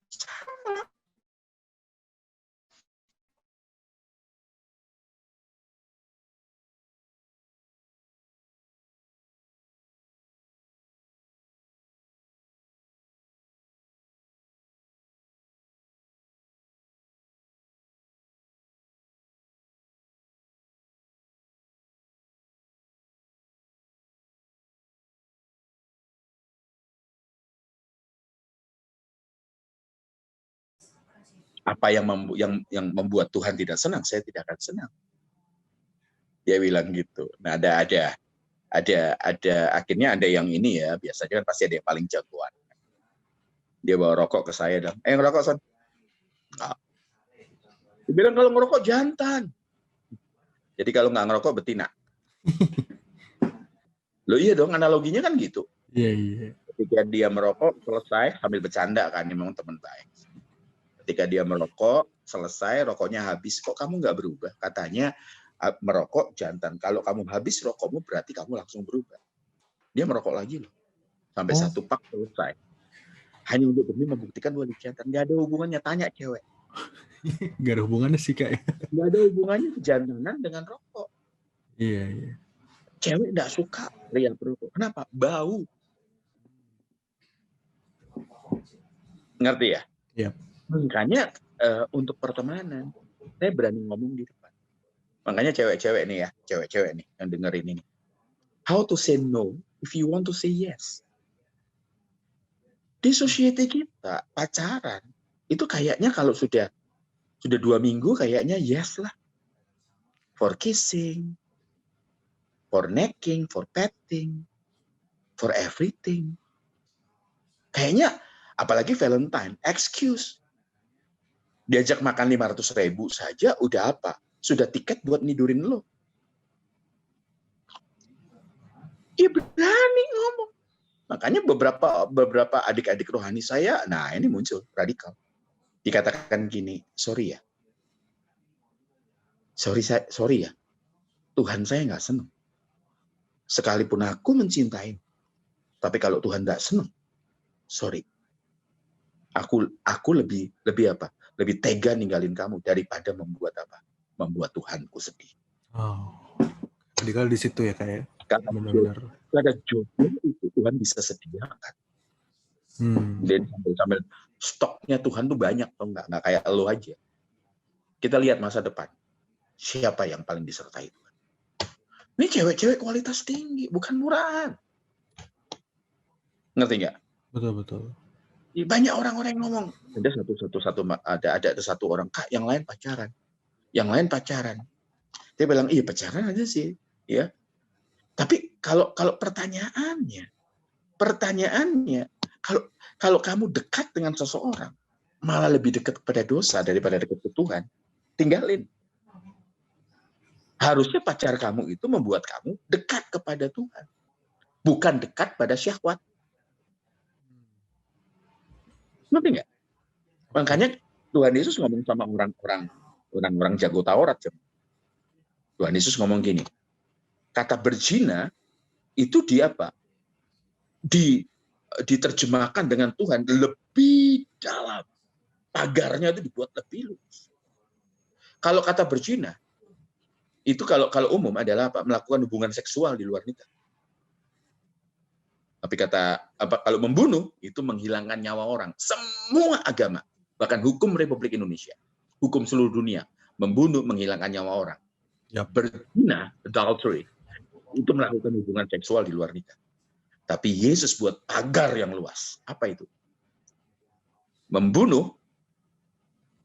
Sama. Apa yang membuat Tuhan tidak senang, saya tidak akan senang. Dia bilang gitu. Nah, ada akhirnya ada yang ini ya, biasanya kan pasti ada yang paling jagoan. Dia bawa rokok ke saya dan ngerokok Son. Enggak. Dia bilang kalau ngerokok jantan. Jadi kalau nggak ngerokok betina. Loh iya dong, analoginya kan gitu. Iya. Ketika dia merokok, selesai, sambil bercanda kan, memang teman baik. Ketika dia merokok, selesai, rokoknya habis, kok kamu nggak berubah? Katanya, merokok jantan. Kalau kamu habis rokokmu, berarti kamu langsung berubah. Dia merokok lagi loh. Sampai satu pak selesai. Hanya untuk demi membuktikan bahwa dia jantan. Nggak ada hubungannya, tanya cewek. Nggak ada hubungannya sih, Kak. Nggak ada hubungannya kejantanan dengan rokok. Iya. Cewek nggak suka pria perokok. Kenapa? Bau. Ngerti ya? Iya. Makanya untuk pertemanan, saya berani ngomong di depan. Makanya cewek-cewek nih ya, cewek-cewek nih yang dengerin ini. How to say no if you want to say yes. Di society kita, pacaran, itu kayaknya kalau sudah 2 minggu kayaknya yes lah. For kissing, for necking, for petting, for everything. Kayaknya, apalagi Valentine, excuse. Diajak makan 500.000 saja udah apa? Sudah tiket buat nidurin lo. Dia berani ngomong. Makanya beberapa adik-adik rohani saya, nah ini muncul radikal. Dikatakan gini, sorry ya. Sorry ya. Tuhan saya nggak senang. Sekalipun aku mencintai, tapi kalau Tuhan nggak senang, sorry. Aku lebih apa? Lebih tega ninggalin kamu daripada membuat apa? Membuat Tuhanku sedih. Oh. Radikal di situ ya, Kak ya. Benar-benar. Karena jodoh itu Tuhan bisa sediakan. Dan sambil stoknya Tuhan tuh banyak, atau nggak kayak lo aja. Kita lihat masa depan. Siapa yang paling disertai Tuhan? Ini cewek-cewek kualitas tinggi, bukan murahan. Ngerti nggak? Betul. Banyak orang-orang yang ngomong, ada satu orang, Kak, yang lain pacaran. Dia bilang, iya pacaran aja sih, ya. Tapi kalau pertanyaannya, kalau kamu dekat dengan seseorang, malah lebih dekat kepada dosa daripada dekat ke Tuhan, tinggalin. Harusnya pacar kamu itu membuat kamu dekat kepada Tuhan, bukan dekat pada syahwat. Ngerti nggak? Makanya Tuhan Yesus ngomong sama orang-orang jago Taurat. Tuhan Yesus ngomong gini, kata berzina itu diterjemahkan dengan Tuhan lebih dalam. Pagarnya itu dibuat lebih luas. Kalau kata berzina, itu kalau umum adalah melakukan hubungan seksual di luar nikah. Tapi kalau membunuh itu menghilangkan nyawa orang. Semua agama, bahkan hukum Republik Indonesia, hukum seluruh dunia, membunuh menghilangkan nyawa orang. Berzina, adultery, itu melakukan hubungan seksual di luar nikah. Tapi Yesus buat pagar yang luas. Apa itu? Membunuh,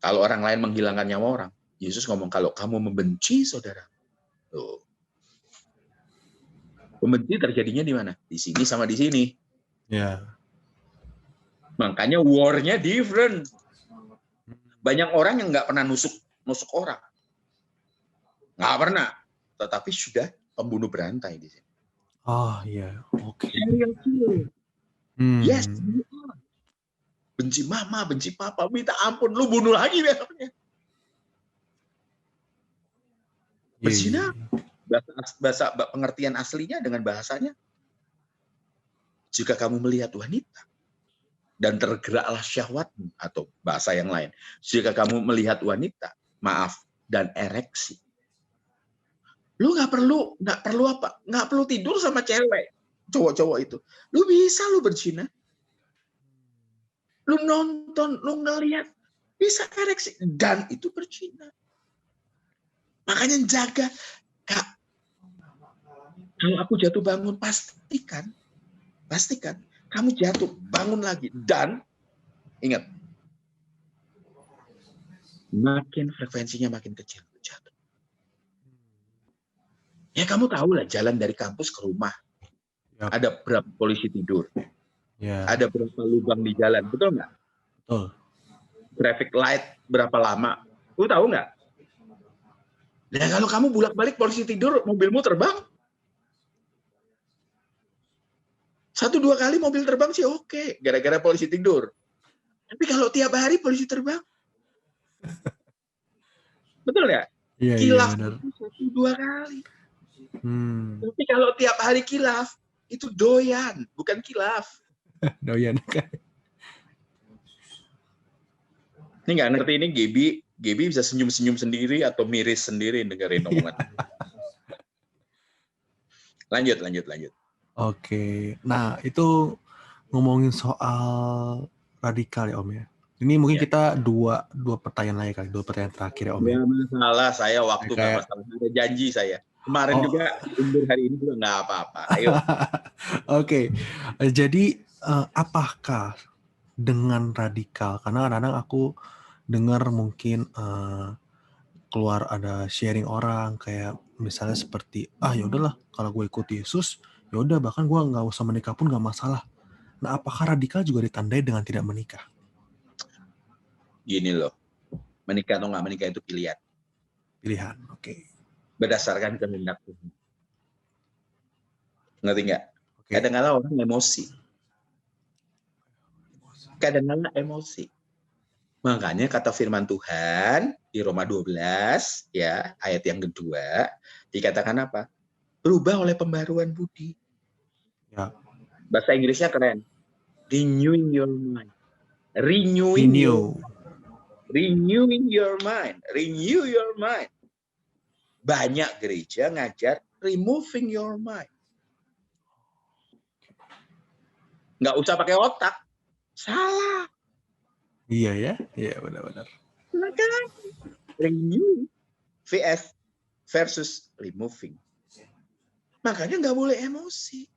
kalau orang lain menghilangkan nyawa orang, Yesus ngomong kalau kamu membenci saudara. Tuh. Membenci terjadinya di mana? Di sini sama di sini. Ya. Makanya war-nya different. Banyak orang yang nggak pernah nusuk orang. Nggak pernah. Tetapi sudah pembunuh berantai di sini. Oh iya, oke. Yes. Benci mama, benci papa, minta ampun, lu bunuh lagi besoknya. Berzina, bahasa pengertian aslinya dengan bahasanya, jika kamu melihat wanita dan tergeraklah syahwatmu, atau bahasa yang lain, jika kamu melihat wanita, dan ereksi, lu nggak perlu tidur sama cewek, cowok-cowok itu, lu bisa lu berzina, lu nonton, lu ngelihat, bisa ereksi, dan itu berzina. Makanya jaga, Kak. Kalau aku jatuh bangun, pastikan kamu jatuh bangun lagi, dan ingat, makin frekuensinya makin kecil jatuh. Ya kamu tahu lah, jalan dari kampus ke rumah, ada berapa polisi tidur, ada berapa lubang di jalan, betul nggak? Betul. Traffic light berapa lama, lu tahu nggak? Nah, kalau kamu bolak-balik polisi tidur, mobilmu terbang. 1-2 kali mobil terbang sih oke, gara-gara polisi tidur. Tapi kalau tiap hari polisi terbang, betul nggak? Iya, iya Kilaf benar. itu 1-2 kali. Hmm. Tapi kalau tiap hari kilaf, itu doyan, bukan kilaf. Doyan. Ini nggak ngerti ini Gaby bisa senyum-senyum sendiri atau miris sendiri dengerin omongan. Lanjut. Oke. Nah, itu ngomongin soal radikal ya Om ya. Ini mungkin Ya. kita dua pertanyaan lagi kali, 2 pertanyaan terakhir ya Om ya. Nggak masalah, saya waktu nggak Kayak, masalah. Ada janji saya. Kemarin oh, juga diundur, hari ini juga nggak apa-apa. Ayo. oke. Jadi apakah dengan radikal? Karena kadang-kadang aku dengar mungkin keluar ada sharing orang kayak misalnya seperti ya udahlah kalau gue ikut Yesus ya udah bahkan gue nggak usah menikah pun nggak masalah. Nah, apakah radikal juga ditandai dengan tidak menikah? Gini loh, menikah atau nggak menikah itu pilihan. Pilihan, oke. Berdasarkan kehendak Tuhan. Ngerti nggak? Oke. Kadang-kadang orang emosi. Kadang-kadang emosi. Makanya kata firman Tuhan di Roma 12 ya, ayat yang kedua dikatakan apa? Berubah oleh pembaruan budi. Ya. Bahasa Inggrisnya keren. Renewing your mind. Renewing your mind. Renew your mind. Banyak gereja ngajar removing your mind. Nggak usah pakai otak. Salah. Iya ya, iya benar-benar. Renew vs versus removing. Makanya nggak boleh emosi.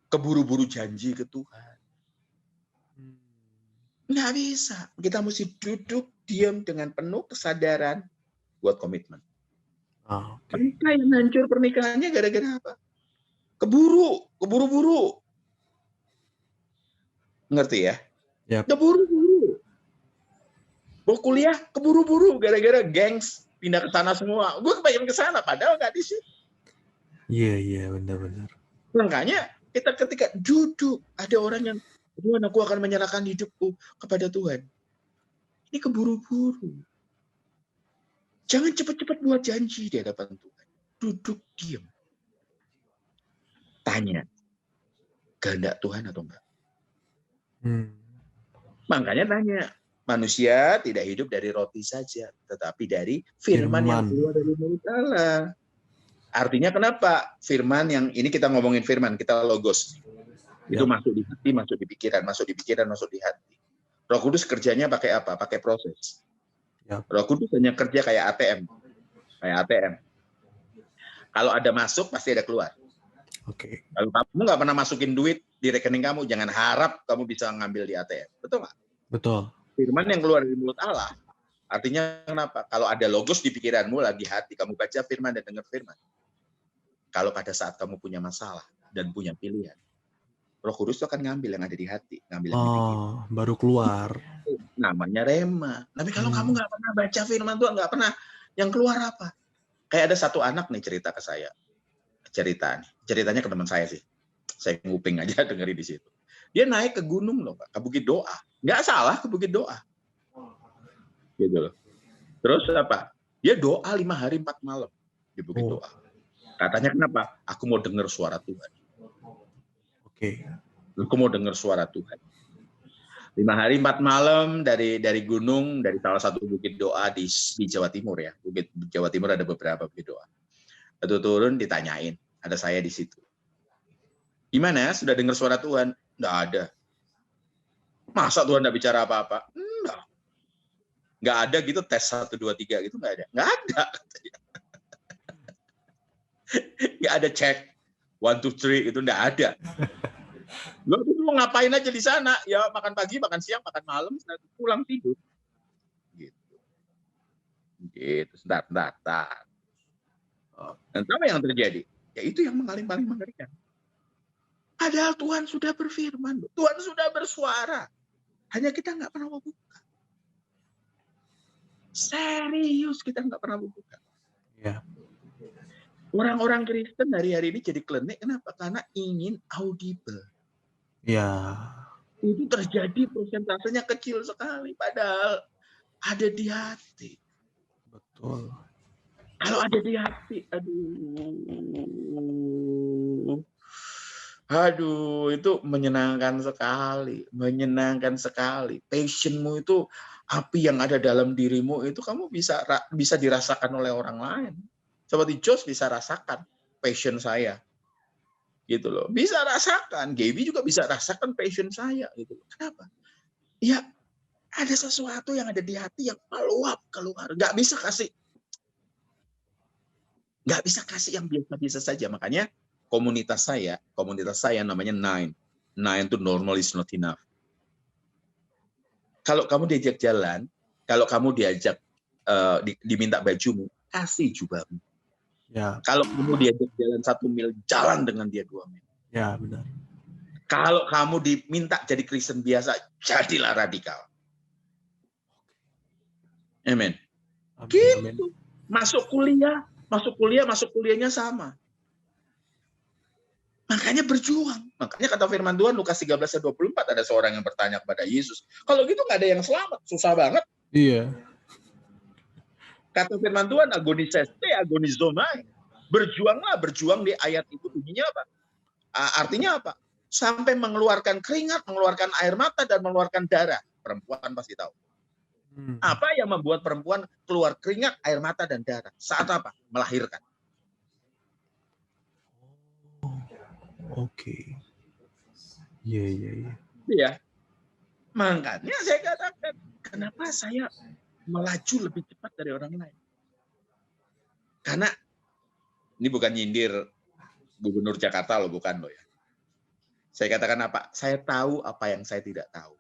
Keburu-buru janji ke Tuhan. Nggak bisa. Kita mesti duduk diam dengan penuh kesadaran buat komitmen. Okay. Mereka yang hancur pernikahannya gara-gara apa? Keburu-buru. Ngerti ya? Yep. Keburu-buru. Mau kuliah keburu-buru gara-gara gengs pindah ke sana semua. Gue kebanyakan ke sana padahal nggak di situ. Iya benar-benar. Makanya kita ketika duduk ada orang yang Tuhan, aku akan menyerahkan hidupku kepada Tuhan. Ini keburu-buru. Jangan cepat-cepat buat janji di hadapan Tuhan. Duduk diam. Tanya, kehendak Tuhan atau enggak? Makanya tanya, manusia tidak hidup dari roti saja, tetapi dari firman yang keluar dari mulut Allah. Artinya kenapa? Firman yang, ini kita ngomongin firman, kita logos. Itu masuk di hati, masuk di pikiran, masuk di hati. Roh Kudus kerjanya pakai apa? Pakai proses. Roh Kudus hanya kerja kayak ATM. Kalau ada masuk, pasti ada keluar. Oke. Kalau kamu nggak pernah masukin duit di rekening kamu, jangan harap kamu bisa ngambil di ATM. Betul nggak? Betul. Firman yang keluar dari mulut Allah. Artinya kenapa? Kalau ada logos di pikiranmu, lagi hati, kamu baca firman dan dengar firman. Kalau pada saat kamu punya masalah dan punya pilihan, Roh Kudus itu akan ngambil yang ada di hati, ngambil yang di pikiran. Baru keluar. Namanya rema. Tapi kalau kamu nggak pernah baca firman Tuhan, nggak pernah, yang keluar apa? Kayak ada satu anak nih cerita ke saya. Ceritanya ke teman saya sih. Saya nguping aja dengerin di situ. Dia naik ke gunung loh, Pak, ke Bukit Doa. Nggak salah ke Bukit Doa. Gitu loh. Terus apa? Dia doa 5 hari 4 malam di Bukit Doa. Katanya kenapa? Aku mau dengar suara Tuhan. Oke. Aku mau dengar suara Tuhan. 5 hari 4 malam dari gunung, dari salah satu Bukit Doa di Jawa Timur ya. Jawa Timur ada beberapa Bukit Doa. Lalu turun ditanyain, ada saya di situ. Gimana? Sudah dengar suara Tuhan? Nggak ada. Masa Tuhan nggak bicara apa-apa? Enggak. Nggak ada gitu, tes 1, 2, 3 gitu nggak ada. Nggak ada. Nggak ada cek 1, 2, 3 itu nggak ada. Lu ngapain aja di sana? Ya makan pagi, makan siang, makan malam, pulang tidur. Gitu. Sebentar. Dan apa yang terjadi? Ya itu yang paling mengerikan. Padahal Tuhan sudah berfirman, Tuhan sudah bersuara. Hanya kita nggak pernah mau buka. Serius kita nggak pernah mau buka. Ya. Orang-orang Kristen hari-hari ini jadi klenik, kenapa? Karena ingin audible. Ya. Itu terjadi persentasenya kecil sekali, padahal ada di hati. Betul. Kalau ada di hati, aduh, itu menyenangkan sekali, menyenangkan sekali. Passionmu itu, api yang ada dalam dirimu itu kamu bisa dirasakan oleh orang lain. Seperti Jos bisa rasakan passion saya, gitu loh. Bisa rasakan, Gaby juga bisa rasakan passion saya, gitu. Kenapa? Ya, ada sesuatu yang ada di hati yang meluap keluar. Nggak bisa kasih yang biasa-biasa saja. Makanya komunitas saya namanya Nine. Nine itu normal is not enough. Kalau kamu diajak jalan, kalau kamu diajak diminta bajumu, kasih jubahmu. Ya. Kalau kamu diajak jalan 1 mil, jalan dengan dia 2 mil. Ya, benar. Kalau kamu diminta jadi Kristen biasa, jadilah radikal. Amin. Gitu. Masuk kuliahnya sama. Makanya berjuang. Makanya kata firman Tuhan Lukas 13:24 ada seorang yang bertanya kepada Yesus, kalau gitu nggak ada yang selamat, susah banget. Iya. Kata firman Tuhan agoniseste agonizomai. Berjuang di ayat itu bunyinya apa? Artinya apa? Sampai mengeluarkan keringat, mengeluarkan air mata dan mengeluarkan darah. Perempuan pasti tahu. Apa yang membuat perempuan keluar keringat, air mata dan darah? Saat apa? Melahirkan. Oke. Iya. Ya. Makanya saya katakan, kenapa saya melaju lebih cepat dari orang lain? Karena ini bukan nyindir Gubernur Jakarta loh, bukan loh ya. Saya katakan apa? Saya tahu apa yang saya tidak tahu.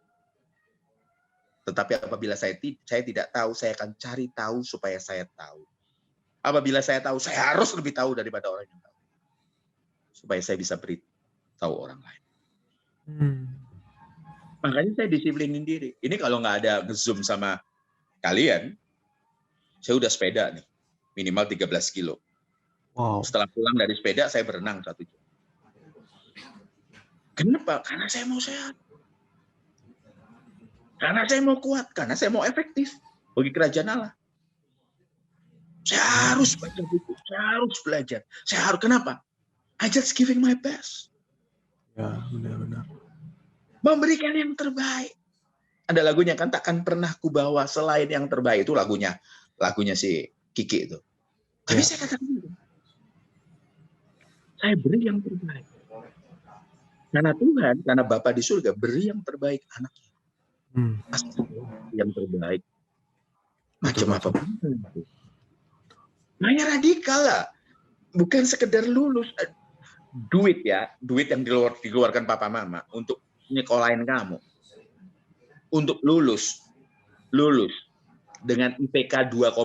Tetapi apabila saya tidak tahu, saya akan cari tahu supaya saya tahu. Apabila saya tahu, saya harus lebih tahu daripada orang yang tahu. Supaya saya bisa beritahu orang lain. Makanya saya disiplinin diri. Ini kalau nggak ada nge-zoom sama kalian, saya udah sepeda nih. Minimal 13 kilo. Wow. Setelah pulang dari sepeda, saya berenang 1 jam. Kenapa? Karena saya mau sehat. Karena saya mau kuat. Karena saya mau efektif bagi kerajaan Allah. Saya harus baca buku. Saya harus belajar. Saya harus, kenapa? I just giving my best. Ya, benar-benar. Memberikan yang terbaik. Ada lagunya kan, takkan pernah kubawa selain yang terbaik. Itu lagunya si Kiki itu. Tapi saya katakan itu. Saya beri yang terbaik. Karena Tuhan, karena Bapa di surga, beri yang terbaik anaknya. Yang terbaik. Macam apa pun. Makanya radikal lah. Bukan sekedar lulus. Duit ya. Duit yang dikeluarkan papa mama untuk nyekolahin kamu. Untuk lulus dengan IPK 2,5.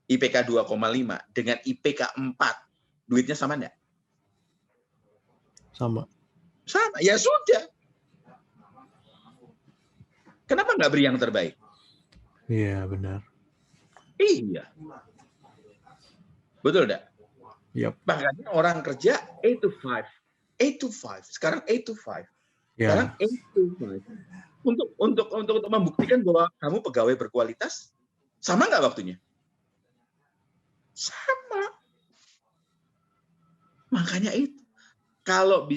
IPK 2,5 dengan IPK 4. Duitnya sama enggak? Sama. Ya sudah. Kenapa nggak beri yang terbaik? Iya, benar. Iya. Betul enggak? Yep. Makanya orang kerja 8 to 5. Sekarang 8 to 5. Sekarang 8 to 5. Untuk membuktikan bahwa kamu pegawai berkualitas, sama nggak waktunya? Sama. Makanya itu. Kalau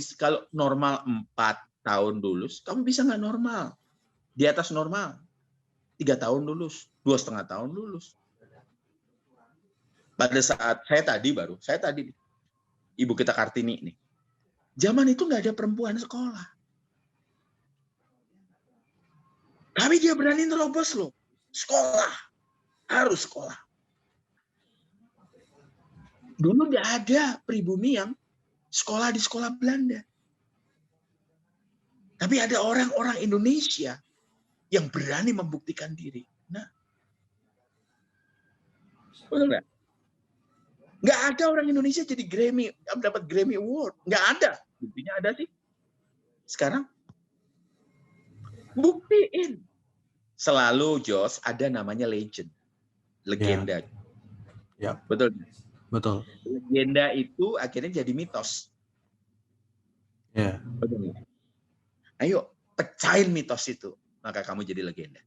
normal 4 tahun lulus, kamu bisa nggak normal? Di atas normal. 3 tahun lulus, 2,5 tahun lulus. Pada saat saya tadi Ibu kita Kartini nih. Zaman itu nggak ada perempuan sekolah. Tapi dia berani nerobos loh. Sekolah. Harus sekolah. Dulu nggak ada pribumi yang sekolah di sekolah Belanda. Tapi ada orang-orang Indonesia yang berani membuktikan diri. Nah, betul nggak? Nggak ada orang Indonesia jadi dapat Grammy Award. Nggak ada. Buktinya ada sih. Sekarang buktiin. Selalu, Jos, ada namanya legenda. Ya, Betul. betul. Legenda itu akhirnya jadi mitos. Ya. Betul. Ayo pecahin mitos itu, maka kamu jadi legenda.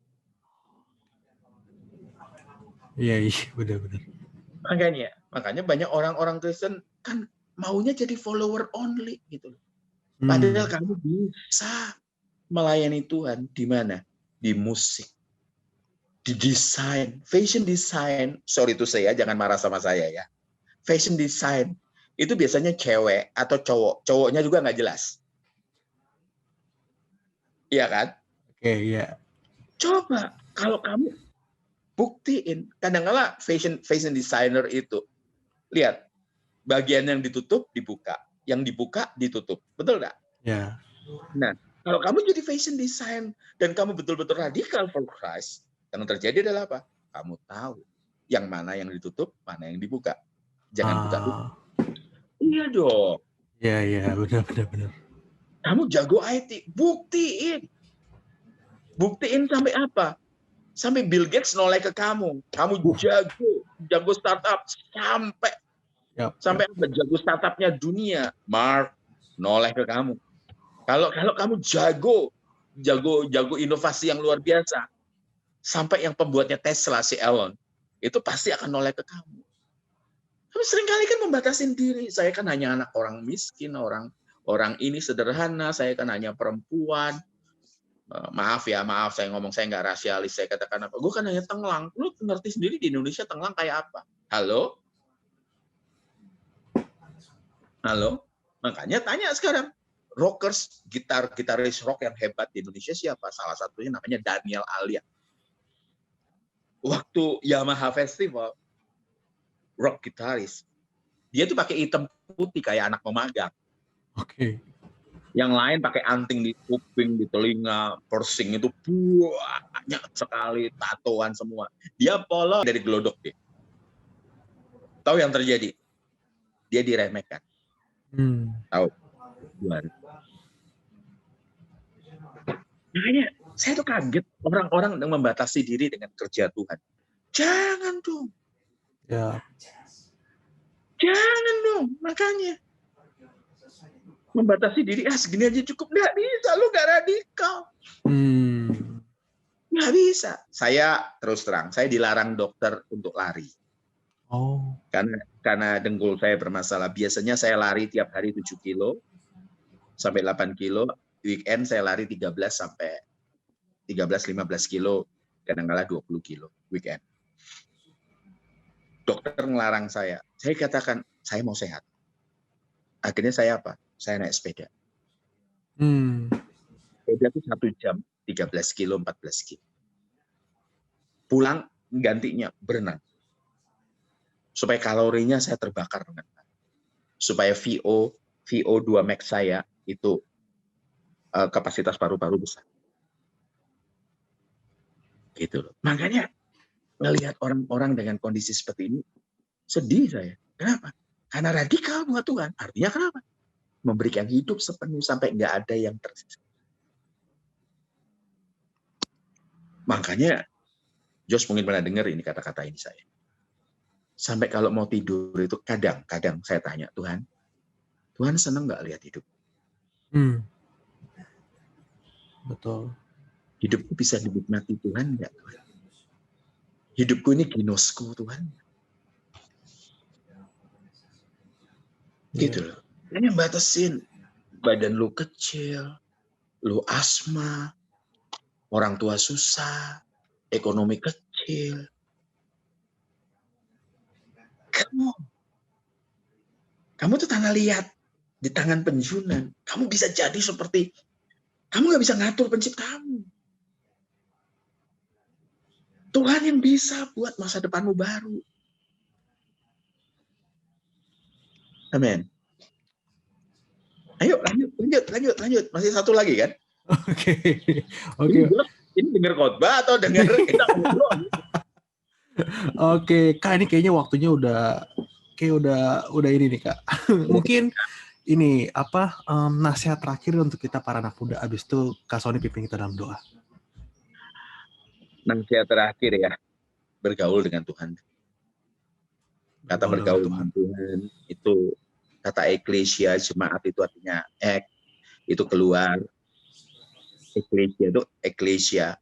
Iya, benar-benar. Makanya banyak orang-orang Kristen kan maunya jadi follower only gitu. Padahal kamu bisa melayani Tuhan di mana? Di musik, di desain, fashion design. Sorry to say ya, jangan marah sama saya ya. Fashion design itu biasanya cewek atau cowok. Cowoknya juga nggak jelas. Iya kan? Oke, iya. Coba kalau kamu buktiin. Kadang-kala fashion designer itu, lihat, bagian yang ditutup dibuka, yang dibuka ditutup. Betul nggak? Ya. Nah, kalau kamu jadi fashion design dan kamu betul-betul radikal for Christ, yang terjadi adalah apa? Kamu tahu yang mana yang ditutup, mana yang dibuka. Jangan buka dulu. Iya dong. Iya, benar. Kamu jago IT, buktiin. Buktiin sampai apa? Sampai Bill Gates noleh ke kamu. Kamu jago startup sampai apa? Jago startupnya dunia. Mark noleh ke kamu. Kalau kamu jago inovasi yang luar biasa, sampai yang pembuatnya Tesla si Elon itu pasti akan noleh ke kamu. Tapi seringkali kan membatasin diri. Saya kan hanya anak orang miskin, orang ini sederhana. Saya kan hanya perempuan. Maaf saya ngomong, saya nggak rasialis, saya katakan apa, gue kan hanya tenglang. Lu ngerti sendiri di Indonesia tenglang kayak apa? Halo? Makanya tanya sekarang, gitaris rock yang hebat di Indonesia siapa? Salah satunya namanya Daniel Alia. Waktu Yamaha Festival, rock gitaris, dia tuh pakai hitam putih kayak anak pemagang. Oke. Yang lain pakai anting di kuping, di telinga, piercing itu banyak sekali, tatoan semua. Dia polos dari gelodok dia. Tahu yang terjadi? Dia diremehkan. Tahu? Makanya saya tuh kaget orang-orang yang membatasi diri dengan kerja Tuhan. Jangan dong. Ya. Jangan dong, makanya. Membatasi diri, segini aja cukup. Nggak bisa, lu nggak radikal. Nggak bisa. Saya terus terang, saya dilarang dokter untuk lari. Oh. Karena dengkul saya bermasalah. Biasanya saya lari tiap hari 7 kilo sampai 8 kilo. Weekend saya lari 13 sampai 13-15 kilo. Kadang-kala 20 kilo weekend. Dokter ngelarang saya. Saya katakan, saya mau sehat. Akhirnya saya apa? Saya naik sepeda. Sepeda itu 1 jam, 13 kilo, 14 kilo. Pulang, gantinya berenang. Supaya kalorinya saya terbakar dengan baik. Supaya VO2 max saya itu kapasitas paru-paru besar. Gitu loh. Makanya ngelihat orang-orang dengan kondisi seperti ini, sedih saya. Kenapa? Karena radikal buat Tuhan. Artinya kenapa? Memberikan hidup sepenuh sampai nggak ada yang tersisa. Makanya, Jos mungkin pernah dengar ini kata-kata ini saya. Sampai kalau mau tidur itu kadang saya tanya, Tuhan senang nggak lihat hidup? Betul. Hidupku bisa dinikmati Tuhan nggak, Tuhan? Hidupku ini ginosku, Tuhan. Gitu loh. Ini batasin. Badan lu kecil, lu asma, orang tua susah, ekonomi kecil. Kamu tuh tanah liat di tangan penjunan. Kamu bisa jadi seperti, kamu nggak bisa ngatur penciptamu. Tuhan yang bisa buat masa depanmu baru. Amin. Ayo lanjut. Masih satu lagi kan? Oke. Ini dengar khotbah atau dengar kita ngobrol? Oke, Kak, ini kayaknya waktunya udah ini nih, Kak. Mungkin ini nasihat terakhir untuk kita para anak muda, abis itu Kak Sony pimpin kita dalam doa. Nasihat terakhir ya, bergaul dengan Tuhan. Kata bergaul dengan Tuhan itu, kata eklesia, jemaat itu artinya itu keluar. Eklesia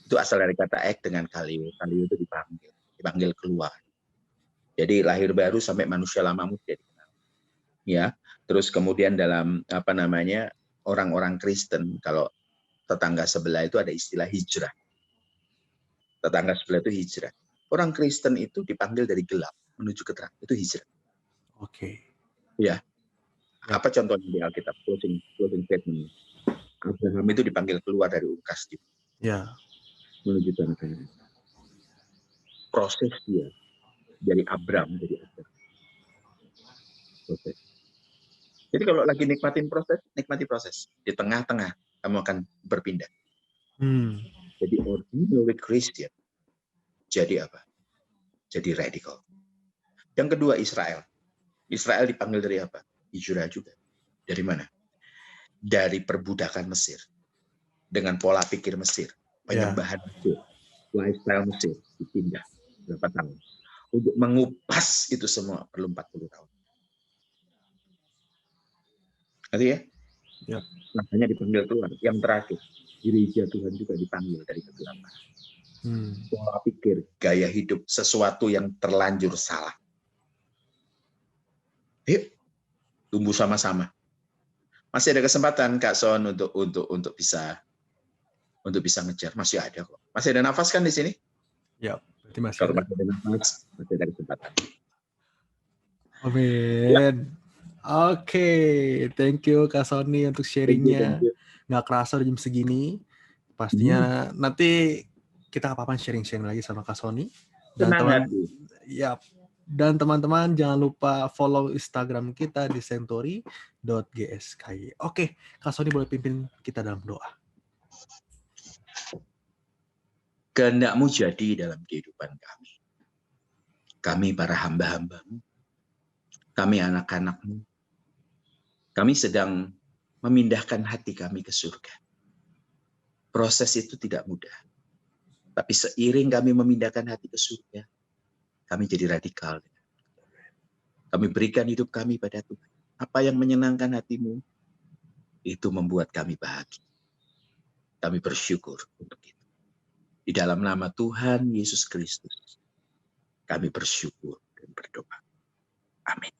itu asal dari kata dengan kalio. Kalio itu dipanggil keluar. Jadi lahir baru sampai manusia lama muda dikenal. Ya, terus kemudian dalam orang-orang Kristen, kalau tetangga sebelah itu ada istilah hijrah. Tetangga sebelah itu hijrah. Orang Kristen itu dipanggil dari gelap menuju ke terang, itu hijrah. Oke. Ya. Apa contohnya di Alkitab? Closing statement. Abraham itu dipanggil keluar dari Kasdim. Ya. Menuju tanah Kanaan. Proses dia dari Abram jadi Abraham. Proses. Jadi kalau lagi nikmati proses. Di tengah-tengah kamu akan berpindah. Jadi ordinary Christian. Jadi apa? Jadi radical. Yang kedua Israel. Israel dipanggil dari apa? Hijrah juga. Dari mana? Dari perbudakan Mesir. Dengan pola pikir Mesir. Penyembahan Mesir. Lifestyle Mesir. Dipindah. Berapa tahun? Untuk mengupas itu semua perlu 40 tahun. Ngerti ya? Ya. Makanya dipanggil keluar. Yang terakhir. Gereja Tuhan juga dipanggil dari kegelapan. Pola pikir, gaya hidup, sesuatu yang terlanjur salah. Yuk, tumbuh sama-sama. Masih ada kesempatan Kak Son untuk bisa ngejar, masih ada kok. Masih ada nafas kan di sini? Ya, berarti masih kalau ada. masih ada nafas, masih ada kesempatan. Amin. Ya. Oke, thank you Kak Sony untuk sharingnya. Nggak kerasa udah jam segini. Pastinya nanti kita apa-apa sharing-sharing lagi sama Kak Sony. Dan teman-teman jangan lupa follow Instagram kita di sentori.gsky. Oke, Kak Sony boleh pimpin kita dalam doa. Kehendak-Mu jadi dalam kehidupan kami. Kami para hamba-hamba-Mu. Kami anak-anak-Mu. Kami sedang memindahkan hati kami ke surga. Proses itu tidak mudah. Tapi seiring kami memindahkan hati ke surga, kami jadi radikal. Kami berikan hidup kami pada Tuhan. Apa yang menyenangkan hati-Mu, itu membuat kami bahagia. Kami bersyukur untuk itu. Di dalam nama Tuhan Yesus Kristus, kami bersyukur dan berdoa. Amin.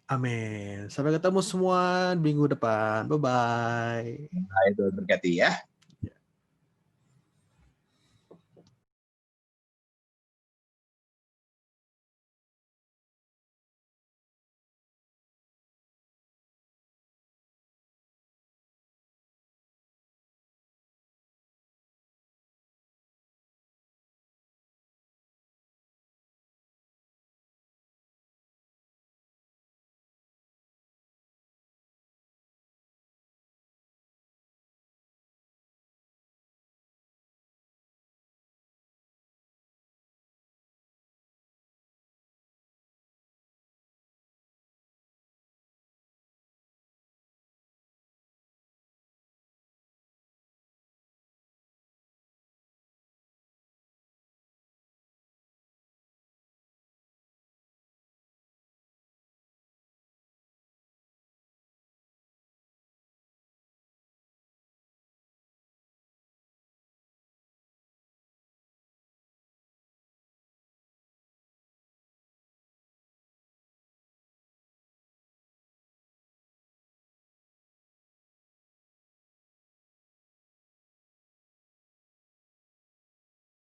Amin. Sampai ketemu semua minggu depan. Bye-bye. Tuhan berkati ya.